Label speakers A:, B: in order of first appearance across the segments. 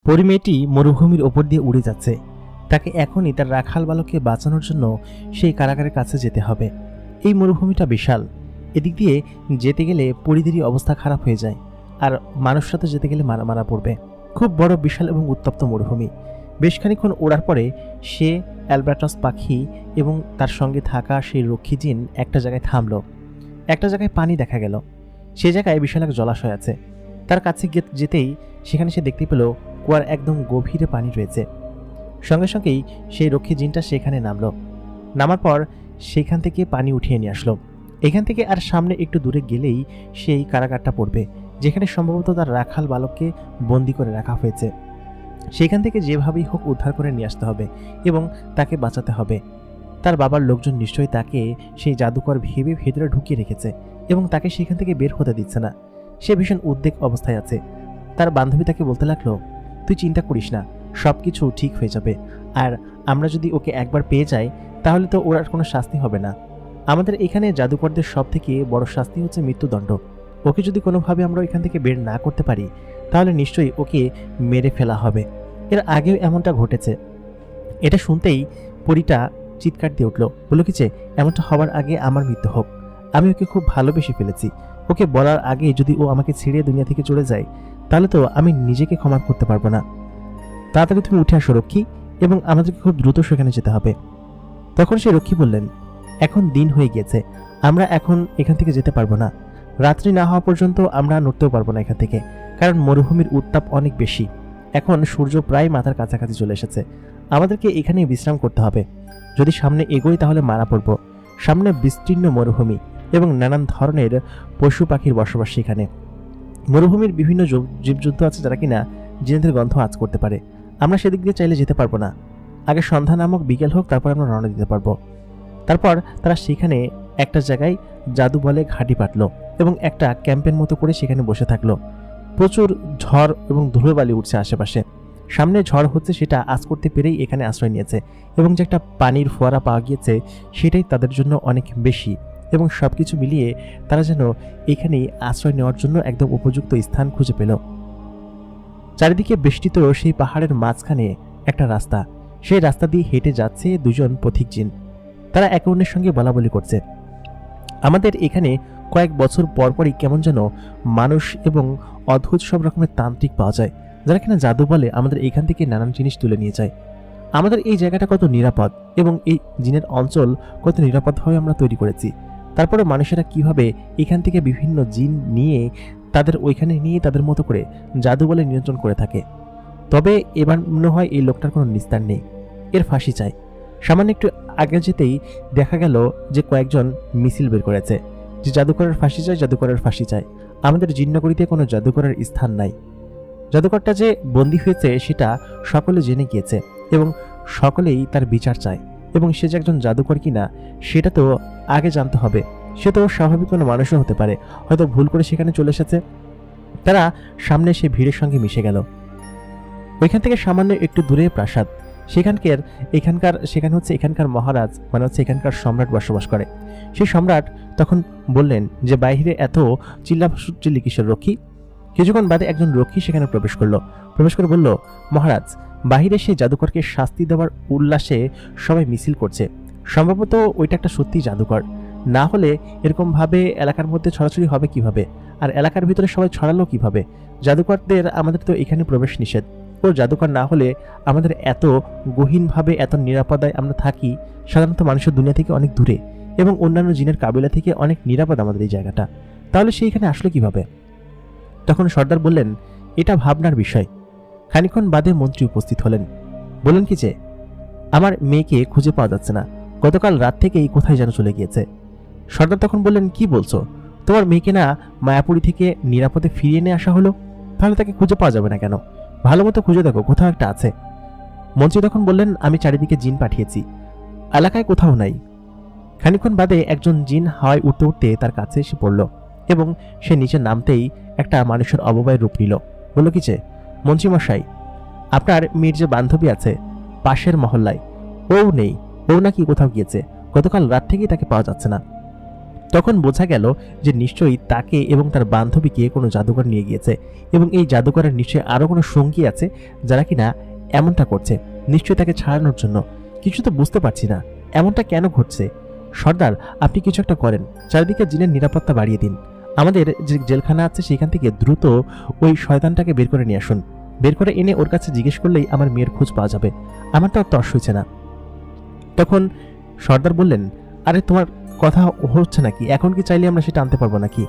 A: পরিমেয়েটি মরুভূমির ওপর দিয়ে উড়ে যাচ্ছে। তাকে এখনই তার রাখাল বালককে বাঁচানোর জন্য সেই কারাগারের কাছে যেতে হবে। এই মরুভূমিটা বিশাল, এদিক দিয়ে যেতে গেলে পরিদেরই অবস্থা খারাপ হয়ে যায়, আর মানুষরা তো যেতে গেলে মারা মারা পড়বে। খুব বড়, বিশাল এবং উত্তপ্ত মরুভূমি। বেশ খানিক্ষণ ওড়ার পরে সে অ্যালবাট্রস পাখি এবং তার সঙ্গে থাকা সেই রক্ষী জিন একটা জায়গায় থামল। একটা জায়গায় পানি দেখা গেল। সে জায়গায় বিশাল এক জলাশয় আছে। তার কাছে যেতেই সেখানে সে দেখতে পেল কুয়ার একদম গভীরে পানি রয়েছে। সঙ্গে সঙ্গেই সেই রক্ষী জিনটা সেখানে নামলো। নামার পর সেখান থেকে পানি উঠিয়ে নিয়ে আসলো। এখান থেকে আর সামনে একটু দূরে গেলেই সেই কারাগারটা পড়বে, যেখানে সম্ভবত তার রাখাল বালককে বন্দি করে রাখা হয়েছে। সেখান থেকে যেভাবেই হোক উদ্ধার করে নিয়ে আসতে হবে এবং তাকে বাঁচাতে হবে। তার বাবার লোকজন নিশ্চয়ই তাকে সেই জাদুকর ভেবে ভেতরে ঢুকিয়ে রেখেছে এবং তাকে সেখান থেকে বের হতে দিচ্ছে না। সে ভীষণ উদ্বেগ অবস্থায় আছে। তার বান্ধবী তাকে বলতে লাগলো, তুই চিন্তা করিস না, সব কিছু ঠিক হয়ে যাবে। আর আমরা যদি ওকে একবার পেয়ে যাই তাহলে তো ওর আর কোনো শাস্তি হবে না। আমাদের এখানে জাদুকরদের সব থেকে বড় শাস্তি হচ্ছে মৃত্যুদণ্ড। ওকে যদি কোনোভাবে আমরা এখান থেকে বের না করতে পারি তাহলে নিশ্চয়ই ওকে মেরে ফেলা হবে। এর আগেও এমনটা ঘটেছে। এটা শুনতেই পরীটা চিৎকার দিয়ে উঠল, বলল কি যে এমনটা হওয়ার আগে আমার মৃত্যু হোক। আমি ওকে খুব ভালোবেসে ফেলেছি। ওকে বলার আগে যদি ও আমাকে ছেড়ে দুনিয়া থেকে চলে যায় তাহলে তো আমি নিজেকে ক্ষমা করতে পারবো না। তাড়াতাড়ি তুমি উঠে আসো রক্ষী, এবং আমাদেরকে খুব দ্রুত সেখানে যেতে হবে। তখন সেই রক্ষী বললেন, এখন দিন হয়ে গিয়েছে, আমরা এখন এখান থেকে যেতে পারবো না। রাত্রি না হওয়া পর্যন্ত আমরা নড়তেও পারবো না এখান থেকে, কারণ মরুভূমির উত্তাপ অনেক বেশি। এখন সূর্য প্রায় মাথার কাছাকাছি চলে এসেছে। আমাদেরকে এখানে বিশ্রাম করতে হবে। যদি সামনে এগোই তাহলে মারা পড়ব। সামনে বিস্তীর্ণ মরুভূমি এবং নানান ধরনের পশু পাখির বসবাস সেখানে। মরুভূমির বিভিন্ন জীবজন্তু আছে যারা কিনা জিনেদের গন্ধ আঁচ করতে পারে। আমরা সেদিক দিয়ে চাইলে যেতে পারবো না। আগে সন্ধ্যা নামক বিকেল হোক, তারপর আমরা রওনা দিতে পারবো। তারপর তারা সেখানে একটা জায়গায় জাদু বলে ঘাঁটি পাতল এবং একটা ক্যাম্পের মতো করে সেখানে বসে থাকলো। প্রচুর ঝড় এবং ধুলোবালি উঠছে আশেপাশে। সামনে ঝড় হচ্ছে সেটা আঁচ করতে পেরেই এখানে আশ্রয় নিয়েছে, এবং যে একটা পানির ফোয়ারা পাওয়া গিয়েছে সেটাই তাদের জন্য অনেক বেশি। এবং সবকিছু মিলিয়ে তারা যেন এখানেই আশ্রয় নেওয়ার জন্য একদম উপযুক্ত স্থান খুঁজে পেল। চারিদিকে বেষ্টিত সেই পাহাড়ের মাঝখানে একটা রাস্তা। সেই রাস্তা দিয়ে হেঁটে যাচ্ছে দুজন পথিক জিন। তারা একে অন্যের সঙ্গে বলাবলি করছে। আমাদের এখানে কয়েক বছর পরপরই কেমন যেন মানুষ এবং অদ্ভুত সব রকমের তান্ত্রিক পাওয়া যায়, যারা কিনা জাদু বলে আমাদের এখান থেকে নানান জিনিস তুলে নিয়ে যায়। আমাদের এই জায়গাটা কত নিরাপদ এবং এই জিনের অঞ্চল কত নিরাপদভাবে আমরা তৈরি করেছি। তারপরে মানুষেরা কিভাবে এখান থেকে বিভিন্ন জিন নিয়ে তাদের ওইখানে নিয়ে তাদের মতো করে জাদু বলে নিয়ন্ত্রণ করে থাকে। তবে এবার মনে হয় এই লোকটার কোনো নিস্তার নেই, এর ফাঁসি চাই। সামান্য একটু আগে যেতেই দেখা গেল যে কয়েকজন মিছিল বের করেছে যে জাদুকরের ফাঁসি চাই, জাদুকরের ফাঁসি চাই। আমাদের জিন্নগরীতে কোনো জাদুকরের স্থান নাই। জাদুকরটা যে বন্দী হয়েছে সেটা সকলে জেনে গিয়েছে এবং সকলেই তার বিচার চায়, এবং সে যে একজন জাদুকর কিনা সেটা তো আগে জানতে হবে। সে তো স্বাভাবিক কোনো মানুষও হতে পারে, হয়তো ভুল করে সেখানে চলে এসেছে। তারা সামনে সে ভিড়ের সঙ্গে মিশে গেল। ওইখান থেকে সামান্য একটু দূরে প্রাসাদ। সেখানে হচ্ছে এখানকার মহারাজ, মানে হচ্ছে এখানকার সম্রাট বসবাস করে। সেই সম্রাট তখন বললেন যে বাইরে এত চিল্লি কিশোর রক্ষী। কিছুক্ষণ বাদে একজন রক্ষী সেখানে প্রবেশ করে বলল, মহারাজ, বাহিরে সেই জাদুকরকে শাস্তি দেওয়ার উল্লাসে সবাই মিছিল করছে। সম্ভবত ওইটা একটা সত্যি জাদুকর, না হলে এরকম ভাবে এলাকার মধ্যে ছড়াছড়ি হবে কিভাবে, আর এলাকার ভিতরে সবাই ছড়ালো কিভাবে? জাদুকরদের আমাদের তো এখানে প্রবেশ নিষেধ। ও জাদুকর না হলে আমাদের এত গহীনভাবে এত নিরাপদায় আমরা থাকি, সাধারণত মানুষের দুনিয়া থেকে অনেক দূরে এবং অন্যান্য জিনের কাবিলা থেকে অনেক নিরাপদ আমাদের এই জায়গাটা, তাহলে সে এখানে আসলো কিভাবে? তখন সর্দার বললেন, এটা ভাবনার বিষয়। খানিকক্ষণ বাদে মন্ত্রী উপস্থিত হলেন। বললেন কি যে, আমার মেয়েকে খুঁজে পাওয়া যাচ্ছে না, গতকাল রাত থেকেই কোথায় যেন চলে গিয়েছে। সর্দার তখন বললেন, কি বলছো? তোমার মেয়েকে না মায়াপুরী থেকে নিরাপদে ফিরিয়ে নিয়ে আসা হলো, তাহলে তাকে খুঁজে পাওয়া যাবে না কেন? ভালো মতো খুঁজে দেখো, কোথাও একটা আছে। মন্ত্রী তখন বললেন, আমি চারিদিকে জিন পাঠিয়েছি, এলাকায় কোথাও নাই। খানিকক্ষণ বাদে একজন জিন হাওয়ায় উঠতে উঠতে তার কাছে এসে পড়ল এবং সে নিচে নামতেই একটা মানুষের অবয়ব রূপ নিল। বলল কি যে, মন্ত্রীমশাই, আপনার মেয়ের যে বান্ধবী আছে পাশের মহল্লায়, ও নেই, ও নাকি কোথাও গিয়েছে, গতকাল রাত থেকেই তাকে পাওয়া যাচ্ছে না। তখন বোঝা গেল যে নিশ্চয়ই তাকে এবং তার বান্ধবীকে কোনো জাদুকর নিয়ে গিয়েছে, এবং এই জাদুকরের নিশ্চয়ই আরও কোনো সঙ্গী আছে যারা কিনা এমনটা করছে, নিশ্চয়ই তাকে ছাড়ানোর জন্য। কিছু তো বুঝতে পারছি না, এমনটা কেন ঘটছে। সর্দার, আপনি কিছু একটা করেন, চারিদিকে জিনের নিরাপত্তা বাড়িয়ে দিন। আমাদের যে জেলখানা আছে সেখান থেকে দ্রুত ওই শয়তানটাকে বের করে নিয়ে আসুন। বের করে এনে ওর কাছে জিজ্ঞেস করলেই আমার মেয়ের খোঁজ পাওয়া যাবে। আমার তো আর তর্স হয়েছে না। তখন সর্দার বললেন, আরে তোমার কথা হচ্ছে নাকি? এখন কি চাইলে আমরা সেটা আনতে পারবো নাকি?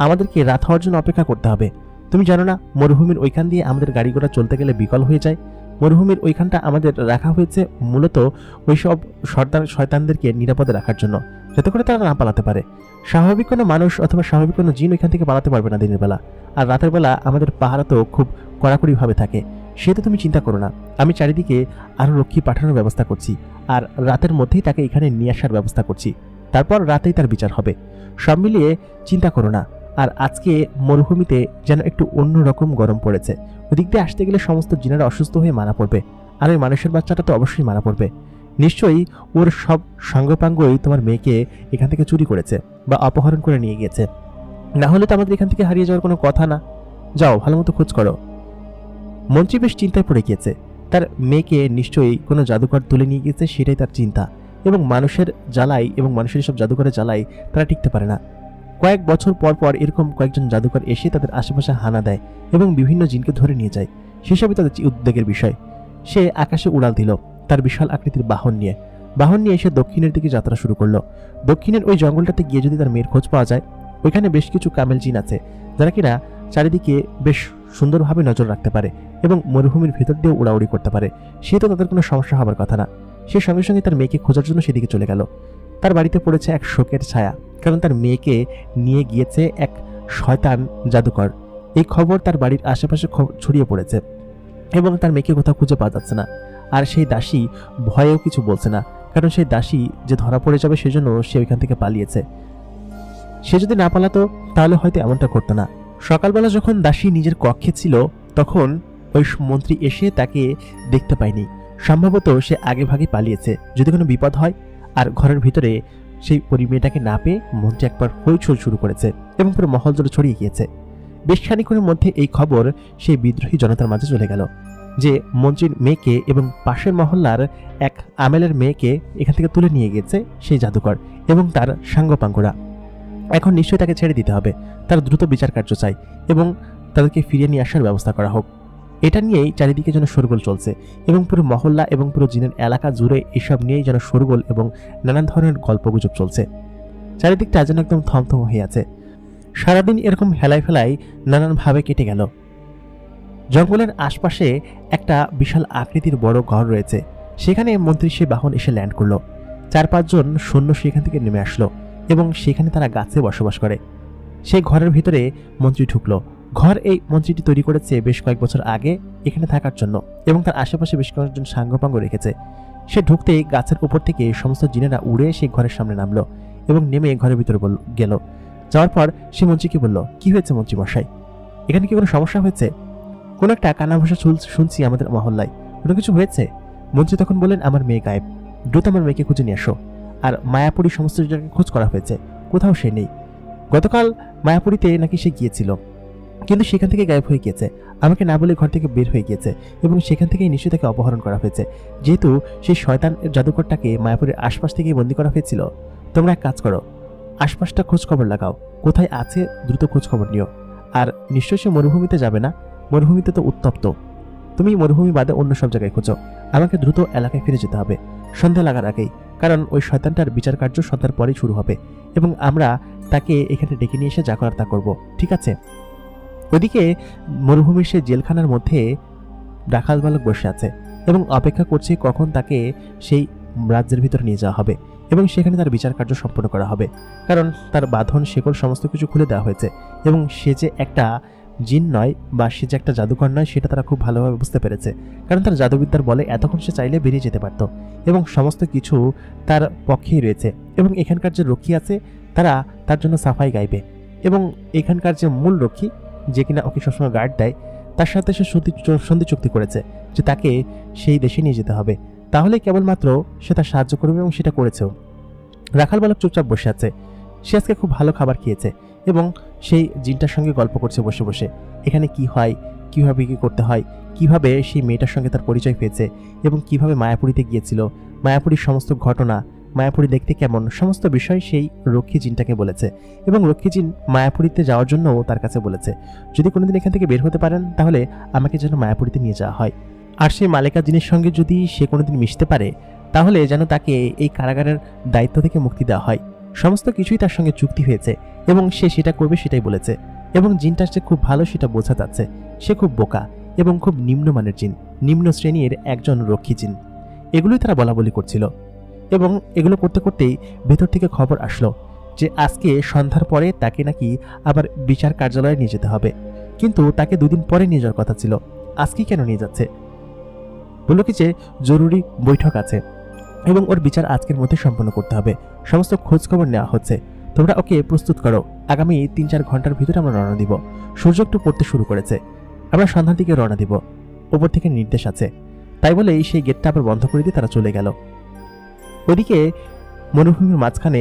A: আমাদেরকে রাত হওয়ার জন্য অপেক্ষা করতে হবে। তুমি জানো না মরুভূমির ওইখান দিয়ে আমাদের গাড়ি ঘোড়া চলতে গেলে বিকল হয়ে যায়। মরুভূমির ওইখানটা আমাদের রাখা হয়েছে মূলত ওইসব সর্দার শয়তানদেরকে নিরাপদে রাখার জন্য, যাতে করে তারা না পালাতে পারে। স্বাভাবিক কোনো মানুষ অথবা স্বাভাবিক কোনো জিন ওইখান থেকে পালাতে পারবে না দিনের বেলা, আর রাতের বেলা আমাদের পাহারা তো খুব কড়াকড়িভাবে থাকে। সেটা তুমি চিন্তা করো না, আমি চারিদিকে আরও রক্ষী পাঠানোর ব্যবস্থা করছি, আর রাতের মধ্যেই তাকে এখানে নিয়ে আসার ব্যবস্থা করছি। তারপর রাতেই তার বিচার হবে। সব মিলিয়ে চিন্তা করো না। আর আজকে মরুভূমিতে যেন একটু অন্যরকম গরম পড়েছে, ওদিক দিয়ে আসতে গেলে সমস্ত জিনেরা অসুস্থ হয়ে মারা পড়বে, আর ওই মানুষের বাচ্চাটা তো অবশ্যই মারা পড়বে। নিশ্চয়ই ওর সব সাঙ্গপাঙ্গই তোমার মেয়েকে এখান থেকে চুরি করেছে বা অপহরণ করে নিয়ে গিয়েছে, না হলে তো আমাদের এখান থেকে হারিয়ে যাওয়ার কোনো কথা না। যাও, ভালো মতো খোঁজ করো। মন্ত্রী বেশ চিন্তায় পড়ে গিয়েছে। তার মেয়েকে নিশ্চয়ই কোনো জাদুকর তুলে নিয়ে গিয়েছে, সেটাই তার চিন্তা। এবং মানুষের জ্বালাই এবং মানুষের সব জাদুকরের জ্বালাই তারা টিকতে পারে না। কয়েক বছর পর পর এরকম কয়েকজন জাদুকর এসে তাদের আশেপাশে হানা দেয় এবং বিভিন্ন জিনকে ধরে নিয়ে যায়। সেসবই তাদের উদ্বেগের বিষয়। সে আকাশে উড়াল দিল তার বিশাল আকৃতির বাহন নিয়ে এসে দক্ষিণের দিকে যাত্রা শুরু করলো। দক্ষিণের ওই জঙ্গলটাতে গিয়ে যদি তার মেয়ের খোঁজ পাওয়া যায়, ওইখানে বেশ কিছু কামেল জিন আছে যারা কিনা চারিদিকে বেশ সুন্দরভাবে নজর রাখতে পারে এবং মরুভূমির ভেতর দিয়ে উড়াউড়ি করতে পারে। সে তো তাদের কোনো সমস্যা হবার কথা না। সে সঙ্গে সঙ্গে তার মেয়েকে খোঁজার জন্য সেদিকে চলে গেল। তার বাড়িতে পড়েছে এক শোকের ছায়া, কারণ তার মেয়েকে নিয়ে গিয়েছে এক শয়তান জাদুকর। এই খবর তার বাড়ির আশেপাশে ছড়িয়ে পড়েছে এবং তার মেয়েকে কোথাও খুঁজে পাওয়া যাচ্ছে না। আর সেই দাসী ভয়েও কিছু বলছে না, কারণ সেই দাসী যে ধরা পড়ে যাবে সেজন্য সে ওইখান থেকে পালিয়েছে। সে যদি না পালাতো তাহলে হয়তো এমনটা করতো না। সকালবেলা যখন দাসী নিজের কক্ষে ছিল তখন ওই মন্ত্রী এসে তাকে দেখতে পায়নি। সম্ভবত সে আগে ভাগে পালিয়েছে যদি কোনো বিপদ হয়। আর ঘরের ভিতরে সেই মেয়েটাকে না পেয়ে মন্ত্রী একবার হইচই শুরু করেছে এবং পুরো মহল জুড়ে ছড়িয়ে গিয়েছে। বেশ খানিক্ষণের মধ্যে এই খবর সেই বিদ্রোহী জনতার মাঝে চলে গেল যে মন্ত্রীর মেয়েকে এবং পাশের মহল্লার এক আমেলের মেয়েকে এখান থেকে তুলে নিয়ে গেছে সেই জাদুকর এবং তার সাঙ্গপাঙ্গরা। এখন নিশ্চয়ই তাকে ছেড়ে দিতে হবে, তার দ্রুত বিচার কার্য চাই এবং তাদেরকে ফিরিয়ে নিয়ে আসার ব্যবস্থা করা হোক। এটা নিয়েই চারিদিকে যেন শোরগোল চলছে এবং পুরো মহল্লা এবং পুরো জিনের এলাকা জুড়ে এসব নিয়েই যেন শোরগোল এবং নানান ধরনের গল্পগুজব চলছে। চারিদিকটা যেন একদম থমথম হয়ে আছে। সারাদিন এরকম হেলাই ফেলাই নানানভাবে কেটে গেল। জঙ্গলের আশপাশে একটা বিশাল আকৃতির বড় ঘর রয়েছে, সেখানে মন্ত্রী সে বাহন এসে ল্যান্ড করলো। 4-5 জন সৈন্য সেখান থেকে নেমে আসলো এবং সেখানে তারা গাছে বসবাস করে। সেই ঘরের ভিতরে মন্ত্রী ঢুকলো। ঘর এই মন্ত্রীটি তৈরি করেছে বেশ কয়েক বছর আগে এখানে থাকার জন্য এবং তার আশেপাশে বেশ কয়েকজন সাঙ্গপাঙ্গ রেখেছে। সে ঢুকতেই গাছের উপর থেকে সমস্ত জিনেরা উড়ে সেই ঘরের সামনে নামলো এবং নেমে ঘরের ভিতরে গেল। যাওয়ার পর সে মন্ত্রীকে বলল, কি হয়েছে মন্ত্রী মশাই, এখানে কি কোনো সমস্যা হয়েছে? কোনো একটা কানা ভাষা শুনছি আমাদের মহল্লায়, কোনো কিছু হয়েছে? মন্ত্রী তখন বললেন, আমার মেয়ে গায়েব, দ্রুত আমার মেয়েকে খুঁজে নিয়ে আসো। আর মায়াপুরী সমস্ত জায়গায় খোঁজ করা হয়েছে, কোথাও সে নেই। গতকাল মায়াপুরীতে নাকি সে গিয়েছিল, কিন্তু সেখান থেকে গায়েব হয়ে গিয়েছে, আমাকে না বলে ঘর থেকে বের হয়ে গিয়েছে এবং সেখান থেকেই নিশ্চয়ই তাকে অপহরণ করা হয়েছে। যেহেতু সেই শয়তান জাদুকরটাকে মায়াপুরের আশপাশ থেকেই বন্দী করা হয়েছিল, তোমরা এক কাজ করো, আশপাশটা খোঁজ খবর লাগাও, কোথায় আছে দ্রুত খোঁজ খবর নিও। আর নিশ্চয়ই সে মরুভূমিতে যাবে না, মরুভূমিতে তো উত্তপ্ত। তুমি মরুভূমি বাদে অন্য সব জায়গায় খোঁজো, আমাকে দ্রুত এলাকায় ফিরে যেতে হবে সন্ধ্যা লাগার আগেই, কারণ ওই শয়তানটার বিচার কার্য সন্ধ্যার পরেই শুরু হবে এবং আমরা তাকে এখানে ডেকে নিয়ে এসে যা করার তা করবো, ঠিক আছে? ওইদিকে মরুভূমির সে জেলখানার মধ্যে রাখাল বালক বসে আছে এবং অপেক্ষা করছে কখন তাকে সেই রাজ্যের ভিতরে নিয়ে যাওয়া হবে এবং সেখানে তার বিচার কার্য সম্পন্ন করা হবে, কারণ তার বাঁধন শেকল সমস্ত কিছু খুলে দেওয়া হয়েছে এবং সে যে একটা জিন নয় বা সে যে একটা জাদুকর নয় সেটা তারা খুব ভালোভাবে বুঝতে পেরেছে, কারণ তার জাদুবিদ্যার বলে এতক্ষণ সে চাইলে বেরিয়ে যেতে পারত এবং সমস্ত কিছু তার পক্ষেই রয়েছে। এবং এখানকার যে রক্ষী আছে তারা তার জন্য সাফাই গাইবে এবং এখানকার যে মূল রক্ষী যে কিনা ওকে সবসময় গার্ড দেয়, তার সাথে সে সন্ধি চুক্তি করেছে যে তাকে সেই দেশে নিয়ে যেতে হবে, তাহলে কেবলমাত্র সে তার সাহায্য করবে এবং সেটা করেছেও। রাখাল বালক চুপচাপ বসে আছে, সে আজকে খুব ভালো খাবার খেয়েছে এবং সেই জিনটার সঙ্গে গল্প করছে বসে বসে। এখানে কি হয়, কিভাবে কি করতে হয়, কিভাবে সেই মেয়েটার সঙ্গে তার পরিচয় পেয়েছে এবং কিভাবে মায়াপুরীতে গিয়েছিল, মায়াপুরীর সমস্ত ঘটনা, মায়াপুরী দেখতে কেমন, সমস্ত বিষয় সেই রক্ষী জিনটাকে বলেছে। এবং রক্ষী জিন মায়াপুরীতে যাওয়ার জন্যও তার কাছে বলেছে, যদি কোনোদিন এখান থেকে বের হতে পারেন তাহলে আমাকে যেন মায়াপুরীতে নিয়ে যাওয়া হয়, আর সেই মালেকা জিনের সঙ্গে যদি সে কোনোদিন মিশতে পারে তাহলে যেন তাকে এই কারাগারের দায়িত্ব থেকে মুক্তি দেওয়া হয়। সমস্ত কিছুই তার সঙ্গে চুক্তি হয়েছে এবং সে সেটা করবে সেটাই বলেছে। এবং জিনটার যে খুব ভালো সেটা বোঝা যাচ্ছে। সে খুব বোকা এবং খুব নিম্নমানের জিন, নিম্ন শ্রেণীর একজন রক্ষী জিন। এগুলোই তারা বলাবলি করছিল। এবং এগুলো করতে করতেই ভেতর থেকে খবর আসলো যে আজকে সন্ধ্যার পরে তাকে নাকি আবার বিচার কার্যালয়ে নিয়ে যেতে হবে, কিন্তু তাকে দুদিন পরে নিয়ে যাওয়ার কথা ছিল। আজকে কেন নিয়ে যাচ্ছে? বলল কি যে জরুরি বৈঠক আছে এবং ওর বিচার আজকের মধ্যে সম্পন্ন করতে হবে। সমস্ত খোঁজ খবর নেওয়া হচ্ছে, তোমরা ওকে প্রস্তুত করো। আগামী 3-4 ঘন্টার ভিতরে আমরা রওনা দিব। সূর্য একটু পড়তে শুরু করেছে, আমরা সন্ধ্যার দিকে রওনা দিব, ওপর থেকে নির্দেশ আছে। তাই বলেই সেই গেটটা আবার বন্ধ করে দিয়ে তারা চলে গেল। ওদিকে মরুভূমির মাঝখানে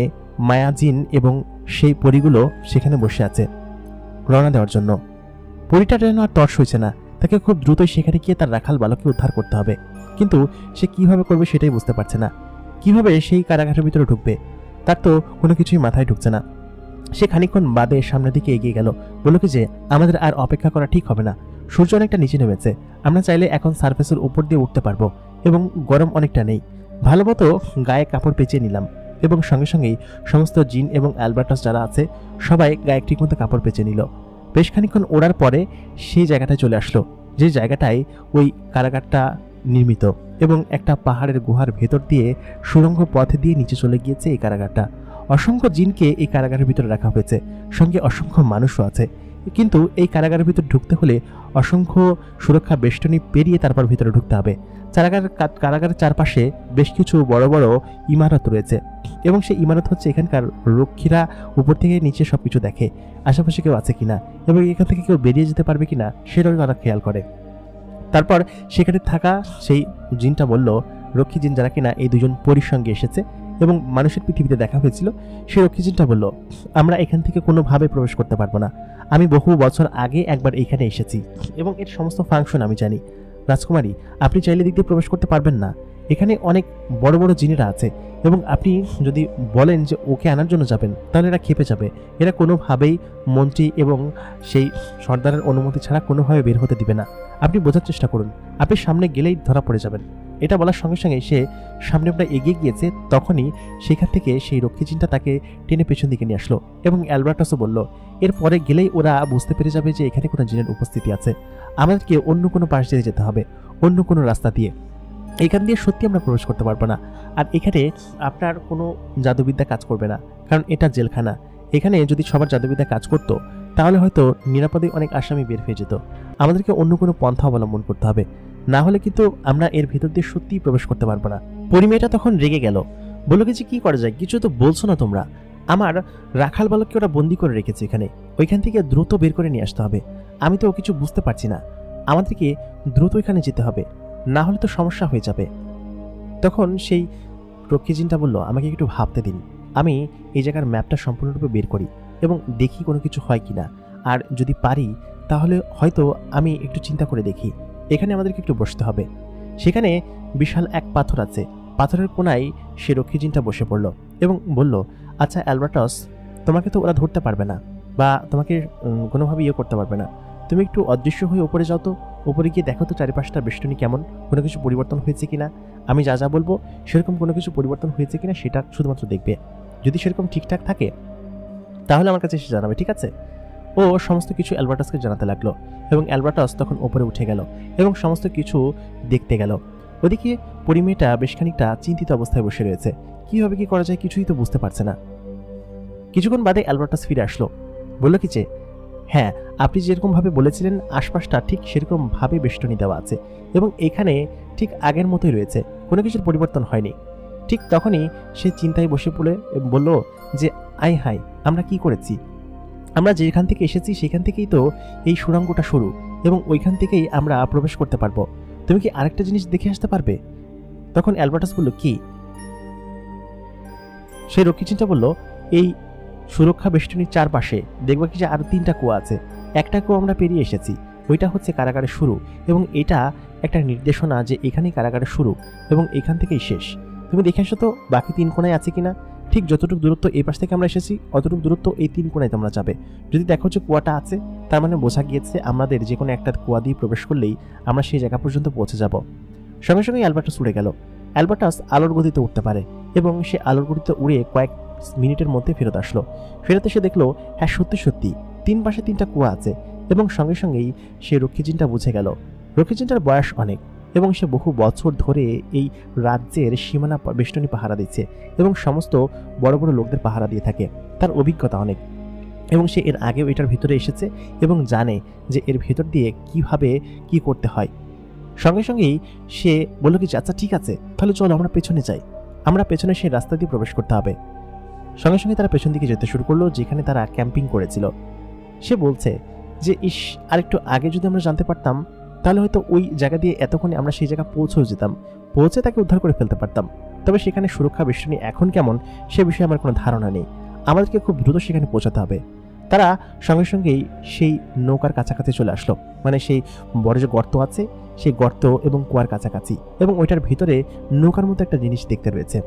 A: মায়া জিন এবং সেই পরীগুলো সেখানে বসে আছে রওনা দেওয়ার জন্য। পরীটা যেন আর তর্স হয়েছে না, তাকে খুব দ্রুতই সেখানে গিয়ে তার রাখাল বালককে উদ্ধার করতে হবে, কিন্তু সে কিভাবে করবে সেটাই বুঝতে পারছে না। কিভাবে সেই কারাগারের ভিতরে ঢুকবে তার তো কোনো কিছুই মাথায় ঢুকছে না। সে খানিকক্ষণ বাদে সামনের দিকে এগিয়ে গেল। বলল কি যে আমাদের আর অপেক্ষা করা ঠিক হবে না, সূর্য অনেকটা নিচে নেমেছে, আমরা চাইলে এখন সার্ফেসের উপর দিয়ে উঠতে পারবো এবং গরম অনেকটা নেই। ভালো মতো গায়ে কাপড় পেঁচিয়ে নিলাম এবং সঙ্গে সঙ্গেই সমস্ত জিন এবং অ্যালবার্টাস যারা আছে সবাই গায়ে ঠিকমতো কাপড় পেঁচিয়ে নিল। বেশ খানিকক্ষণ ওড়ার পরে সেই জায়গাটায় চলে আসলো, যে জায়গাটায় ওই কারাগারটা নির্মিত এবং একটা পাহাড়ের গুহার ভেতর দিয়ে সুড়ঙ্গ পথ দিয়ে নিচে চলে গিয়েছে এই কারাগারটা। অসংখ্য জিনকে এই কারাগারের ভিতরে রাখা হয়েছে, সঙ্গে অসংখ্য মানুষও আছে। কিন্তু এই কারাগারের ভিতর ঢুকতে হলে অসংখ্য সুরক্ষা বেষ্টনী পেরিয়ে তারপর ভিতরে ঢুকতে হবে। কারাগারের চারপাশে বেশ কিছু বড় বড় ইমারত রয়েছে এবং সেই ইমারত হচ্ছে এখানকার রক্ষীরা উপর থেকে নিচে সবকিছু দেখে, আশেপাশে কেউ আছে কিনা এবং এখান থেকে কেউ বেরিয়ে যেতে পারবে কিনা সেটাও তারা খেয়াল করে। তারপর সেখানে থাকা সেই জিনটা বলল, রক্ষী জিন যারা কিনা এই দুজন পরীর সঙ্গে এসেছে এবং মানুষের পৃথিবীতে দেখা হয়েছিল, সেই রক্ষী জিনটা বলল, আমরা এখান থেকে কোনোভাবে প্রবেশ করতে পারবো না। আমি বহু বছর আগে একবার এখানে এসেছি এবং এর সমস্ত ফাংশন আমি জানি। রাজকুমারী, আপনি চাইলে দিক দিয়ে প্রবেশ করতে পারবেন না। এখানে অনেক বড় বড় জিনেরা আছে এবং আপনি যদি বলেন যে ওকে আনার জন্য যাবেন তাহলে এরা খেপে যাবে। এরা কোনোভাবেই মন্ত্রী এবং সেই সর্দারের অনুমতি ছাড়া কোনোভাবে বের হতে দিবে না। আপনি বোঝার চেষ্টা করুন, আপনি সামনে গেলেই ধরা পড়ে যাবেন। এটা বলার সঙ্গে সঙ্গে সে সামনে প্রায় এগিয়ে গিয়েছে, তখনই সেখান থেকে সেই রক্ষী জিনটা তাকে টেনে পেছন দিকে নিয়ে আসলো এবং অ্যালবার্টাসও বলল, এরপরে গেলেই ওরা বুঝতে পেরে যাবে যে এখানে কোনো জিনের উপস্থিতি আছে। আমাদেরকে অন্য কোনো পাশ দিয়ে যেতে হবে, অন্য কোনো রাস্তা দিয়ে। এখান দিয়ে সত্যি আমরা প্রবেশ করতে পারবো না। আর এখানে আপনার কোনো জাদুবিদ্যা কাজ করবে না, কারণ এটা জেলখানা। এখানে যদি সবার জাদুবিদ্যা কাজ করতো তাহলে হয়তো নিরাপদে অনেক আসামি বের হয়ে যেত। আমাদেরকে অন্য কোনো পন্থা অবলম্বন করতে হবে, না হলে কিন্তু আমরা এর ভিতর দিয়ে সত্যিই প্রবেশ করতে পারবো না। পরিমেয়টা তখন রেগে গেল, বলল কি যে কি করা যায়, কিছু তো বলছো না তোমরা। আমার রাখাল বালককে ওরা বন্দি করে রেখেছে এখানে, ওইখান থেকে দ্রুত বের করে নিয়ে আসতে হবে। আমি তো কিছু বুঝতে পারছি না, আমাদেরকে দ্রুত এখানে যেতে হবে, না হলে তো সমস্যা হয়ে যাবে। তখন সেই রক্ষী জিনটা বলল, আমাকে একটু ভাবতে দিন, আমি এই জায়গার ম্যাপটা সম্পূর্ণরূপে বের করি এবং দেখি কোনো কিছু হয় কিনা, আর যদি পারি তাহলে হয়তো আমি একটু চিন্তা করে দেখি। এখানে আমাদেরকে একটু বসতে হবে। সেখানে বিশাল এক পাথর আছে, পাথরের কোনায় সে রক্ষী জিনটা বসে পড়ল এবং বলল, আচ্ছা অ্যালবার্টাস, তোমাকে তো ওরা ধরতে পারবে না বা তোমাকে কোনোভাবে ইয়ে করতে পারবে না, তুমি একটু অদৃশ্য হয়ে উপরে যাও তো, উপরে গিয়ে দেখো তো চারিপাশটা বেষ্টনী কেমন, কোনো কিছু পরিবর্তন হয়েছে কিনা। আমি যা যা বলবো সেরকম কোনো কিছু পরিবর্তন হয়েছে কিনা সেটা শুধুমাত্র দেখবে। যদি সেরকম ঠিকঠাক থাকে তাহলে আমার কাছে এসে জানাবে, ঠিক আছে? ও সমস্ত কিছু অ্যালবার্টাসকে জানাতে লাগলো এবং অ্যালবার্টাস তখন ওপরে উঠে গেল এবং সমস্ত কিছু দেখতে গেল। ওদিকে পরিমেয়টা বেশ খানিকটা চিন্তিত অবস্থায় বসে রয়েছে, কিভাবে কি করা যায় কিছুই তো বুঝতে পারছে না। কিছুক্ষণ বাদে অ্যালবার্টাস ফিরে আসলো, বলল কি যে হ্যাঁ, আপনি যেরকম ভাবে বলেছিলেন আশপাশটা ঠিক সেরকম ভাবে বেষ্টনী দেওয়া আছে এবং এখানে ঠিক আগের মতোই রয়েছে, কোনো কিছুর পরিবর্তন হয়নি। ঠিক তখনই সে চিন্তায় বসে পড়ে বলল যে আই হাই, আমরা কি করেছি? আমরা যেখান থেকে এসেছি সেখান থেকেই তো এই সুড়ঙ্গটা শুরু এবং ওইখান থেকেই আমরা প্রবেশ করতে পারবো। তুমি কি আরেকটা জিনিস দেখে আসতে পারবে? তখন অ্যালবার্টাস বলল, কি? সেই রক্ষী চিন্তা বলল, এই সুরক্ষা বেষ্টনীর চারপাশে দেখবা কি যে আরো 3টা কুয়া আছে। একটা কুয়া আমরা পেরিয়ে এসেছি, ওইটা হচ্ছে কারাগারের শুরু, এবং এটা একটা নির্দেশনা যে এখানেই কারাগারের শুরু এবং এখান থেকেই শেষ। তুমি দেখে আসো তো বাকি 3 কোণায় আছে কিনা। ঠিক যতটুকু দূরত্ব এই পাশ থেকে আমরা এসেছি অতটুকু দূরত্ব এই 3 কোণায় তোমরা যাবে। যদি দেখো যে কুয়াটা আছে, তার মানে বোঝা গিয়েছে আমাদের যে কোনো একটা কুয়া দিয়ে প্রবেশ করলেই আমরা সেই জায়গা পর্যন্ত পৌঁছে যাব। সঙ্গে সঙ্গে অ্যালবার্টাস উড়ে গেল। অ্যালবার্টাস আলোর গতিতে উঠতে পারে এবং সে আলোর গতিতে উড়ে কয়েক মিনিটের মধ্যে ফেরত আসলো। ফেরত এসে দেখলো হ্যাঁ সত্যি সত্যি 3 পাশে 3টা কুয়া আছে, এবং সঙ্গে সঙ্গেই সে রক্ষীজিনটা বুঝে গেল। রক্ষীজিনটার বয়স অনেক এবং সে বহু বছর ধরে এই রাজ্যের সীমানা বেষ্টনী পাহারা দিচ্ছে এবং সমস্ত বড় বড় লোকদের পাহারা দিয়ে থাকে। তার অভিজ্ঞতা অনেক এবং সে এর আগেও এটার ভিতরে এসেছে এবং জানে যে এর ভিতর দিয়ে কিভাবে কি করতে হয়। সঙ্গে সঙ্গেই সে বলল কি আচ্ছা ঠিক আছে, তাহলে চলো আমরা পেছনে যাই, আমরা পেছনে সেই রাস্তা দিয়ে প্রবেশ করতে হবে। সঙ্গে সঙ্গে তারা পেছন দিকে যেতে শুরু করলো যেখানে তারা ক্যাম্পিং করেছিল। সে বলছে যে ইস, আরেকটু আগে যদি আমরা জানতে পারতাম তাহলে হয়তো ওই জায়গা দিয়ে এতক্ষণে আমরা সেই জায়গা পৌঁছেও যেতাম, পৌঁছে তাকে উদ্ধার করে ফেলতে পারতাম। তবে সেখানে সুরক্ষা বেষ্টনী এখন কেমন সে বিষয়ে আমার কোনো ধারণা নেই, আমাদেরকে খুব দ্রুত সেখানে পৌঁছাতে হবে। তারা সঙ্গে সঙ্গেই সেই নৌকার কাছাকাছি চলে আসলো, মানে সেই বড় যে গর্ত আছে সেই গর্ত এবং কুয়ার কাছাকাছি, এবং ওইটার ভিতরে নৌকার মতো একটা জিনিস দেখতে রয়েছে।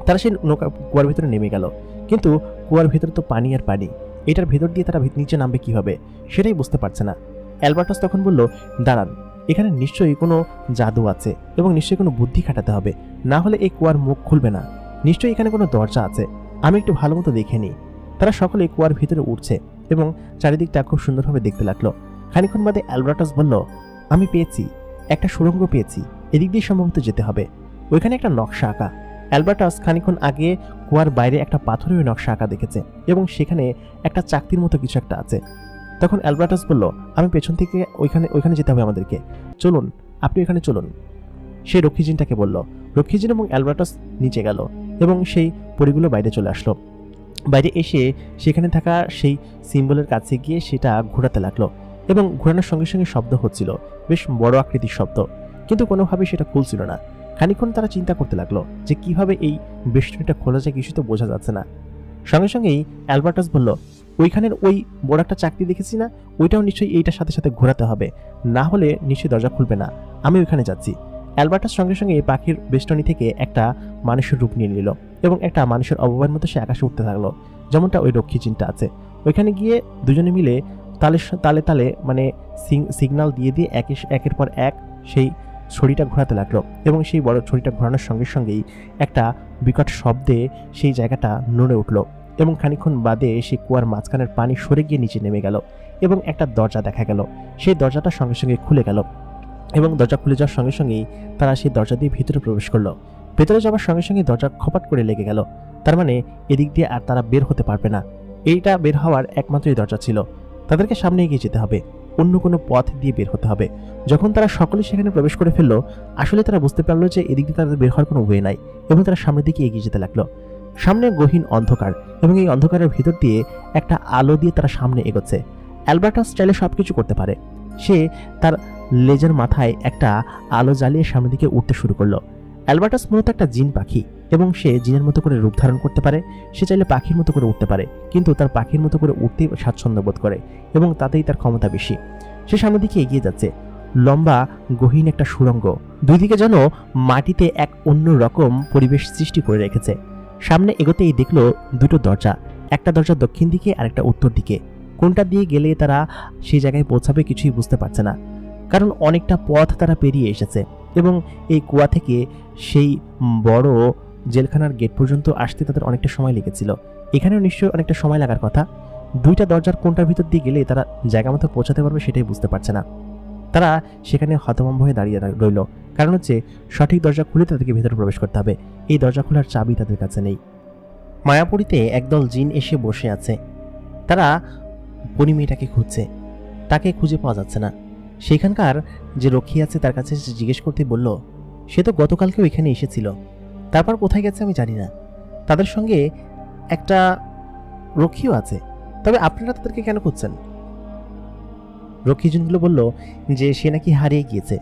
A: তারা সেই নৌকা কুয়ার ভিতরে নেমে গেল, কিন্তু কুয়ার ভিতরে তো পানি আর পানি, এটার ভিতর দিয়ে তারা নিচে নামবে কিভাবে সেটাই বুঝতে পারছে না। অ্যালবার্টাস তখন বলল, দাঁড়ান, এখানে নিশ্চয়ই কোনো জাদু আছে এবং নিশ্চয়ই কোনো বুদ্ধি খাটাতে হবে, না হলে এই কুয়ার মুখ খুলবে না। নিশ্চয়ই এখানে কোনো দরজা আছে, আমি একটু ভালো মতো দেখে নিই। তারা সকলে কুয়ার ভিতরে উঠছে এবং চারিদিকটা খুব সুন্দরভাবে দেখতে লাগলো। খানিক্ষণ বাদে অ্যালবার্টাস বলল, আমি পেয়েছি, একটা সুড়ঙ্গ পেয়েছি, এদিক দিয়ে সম্ভবত যেতে হবে। ওইখানে একটা নকশা আঁকা। অ্যালবার্টাস খানিক্ষণ আগে কুয়ার বাইরে একটা পাথরের নকশা আঁকা দেখেছে এবং সেখানে একটা চাকতির মতো কিছু একটা আছে। তখন অ্যালবার্টাস বলল, আমি পেছন থেকে ওইখানে যেতে হবে আমাদেরকে, চলুন, আপনি ওইখানে চলুন। সে রক্ষীজিনটাকে বলল। রক্ষীজিন এবং অ্যালবার্টাস নিচে গেল এবং সেই পরিগুলো বাইরে চলে আসলো। বাইরে এসে সেখানে থাকা সেই সিম্বলের কাছে গিয়ে সেটা ঘোরাতে লাগলো এবং ঘোরানোর সঙ্গে সঙ্গে শব্দ হচ্ছিল, বেশ বড় আকৃতির শব্দ, কিন্তু কোনোভাবেই সেটা খুলছিল না। খানিক্ষণ তারা চিন্তা করতে লাগলো যে কিভাবে এই বেষ্টনীটা খোলা যায়, কিছু তো বোঝা যাচ্ছে না। সঙ্গে সঙ্গেই অ্যালবার্টাস বলল, ওইখানের ওই বড় একটা চাকতি দেখেছি না, ওইটাও নিশ্চয়ই এইটার সাথে সাথে ঘোরাতে হবে, না হলে নিশ্চয়ই দরজা খুলবে না, আমি ওইখানে যাচ্ছি। অ্যালবার্টাস সঙ্গে সঙ্গে পাখির বেষ্টনী থেকে একটা মানুষের রূপ নিয়ে নিল এবং একটা মানুষের অবয়বের মতো সে আকাশে উঠতে থাকলো, যেমনটা ওই রক্ষীচিহ্নটা আছে। ওইখানে গিয়ে দুজনে মিলে তালে তালে মানে সিগন্যাল দিয়ে দিয়ে একের পর এক সেই ছড়িটা ঘোরাতে লাগলো এবং সেই বড় ছড়িটা ঘোরানোর সঙ্গে সঙ্গেই একটা বিকট শব্দে সেই জায়গাটা নড়ে উঠল এবং খানিক্ষণ বাদে সেই কুয়ার মাঝখানের পানি সরে গিয়ে নিচে নেমে গেল এবং একটা দরজা দেখা গেল। সেই দরজাটা সঙ্গে সঙ্গে খুলে গেল এবং দরজা খুলে যাওয়ার সঙ্গে সঙ্গেই তারা সেই দরজা দিয়ে ভিতরে প্রবেশ করলো। ভেতরে যাওয়ার সঙ্গে সঙ্গে দরজা খপাট করে লেগে গেল, তার মানে এদিক দিয়ে আর তারা বের হতে পারবে না। এইটা বের হওয়ার একমাত্রই দরজা ছিল, তাদেরকে সামনে এগিয়ে যেতে হবে, অন্য কোনো পথ দিয়ে বের হতে হবে। যখন তারা সকলে সেখানে প্রবেশ করে ফেললো, আসলে তারা বুঝতে পারলো যে এদিক দিয়ে তাদের বের হওয়ার কোনো ওয়ে নাই এবং তারা সামনের দিকে এগিয়ে যেতে লাগলো। সামনে গহীন অন্ধকার এবং এই অন্ধকারের ভিতর দিয়ে একটা আলো দিয়ে তারা সামনে এগোচ্ছে। অ্যালবার্টাস চাইলে সবকিছু করতে পারে, সে তার লেজের মাথায় একটা আলো জ্বালিয়ে সামনের দিকে উঠতে শুরু করলো। অ্যালবার্টাস মূলত একটা জিন পাখি এবং সে জিনের মতো করে রূপ ধারণ করতে পারে। সে চাইলে পাখির মতো করে উঠতে পারে, কিন্তু তার পাখির মতো করে উঠতে স্বাচ্ছন্দ্য বোধ করে এবং তাতেই তার ক্ষমতা বেশি। সে সামনের দিকে এগিয়ে যাচ্ছে। লম্বা গহীন একটা সুড়ঙ্গ, দুই দিকে যেন মাটিতে এক অন্য রকম পরিবেশ সৃষ্টি করে রেখেছে। সামনে এগোতেই দেখলো দুটো দরজা, একটা দরজা দক্ষিণ দিকে আর একটা উত্তর দিকে। কোনটা দিয়ে গেলে তারা সেই জায়গায় পৌঁছাবে কিছুই বুঝতে পারছে না, কারণ অনেকটা পথ তারা পেরিয়ে এসেছে এবং এই কুয়া থেকে সেই বড় জেলখানার গেট পর্যন্ত আসতে তাদের অনেকটা সময় লেগেছিল। এখানেও নিশ্চয়ই অনেকটা সময় লাগার কথা। দুইটা দরজার কোনটার ভিতর দিয়ে গেলে তারা জায়গা মতো পৌঁছাতে পারবে সেটাই বুঝতে পারছে না। তারা সেখানে হতভম্ব হয়ে দাঁড়িয়ে রইল, কারণ হচ্ছে সঠিক দরজা খুলে তাদেরকে ভেতরে প্রবেশ করতে হবে। এই দরজা খোলার চাবি তাদের কাছে নেই। মায়াপুরীতে একদল জিন এসে বসে আছে, তারা পরি মেয়েটাকে খুঁজছে, তাকে খুঁজে পাওয়া যাচ্ছে না। সেখানকার যে রক্ষী আছে তার কাছে জিজ্ঞেস করতে বলল, সে তো গতকালকেও এখানে এসেছিল, তারপর কোথায় গেছে আমি জানি না। তাদের সঙ্গে একটা রক্ষীও আছে, তবে আপনারা তাদেরকে কেন খুঁজছেন? রক্ষীজনগুলো বলল যে সে নাকি হারিয়ে গিয়েছে,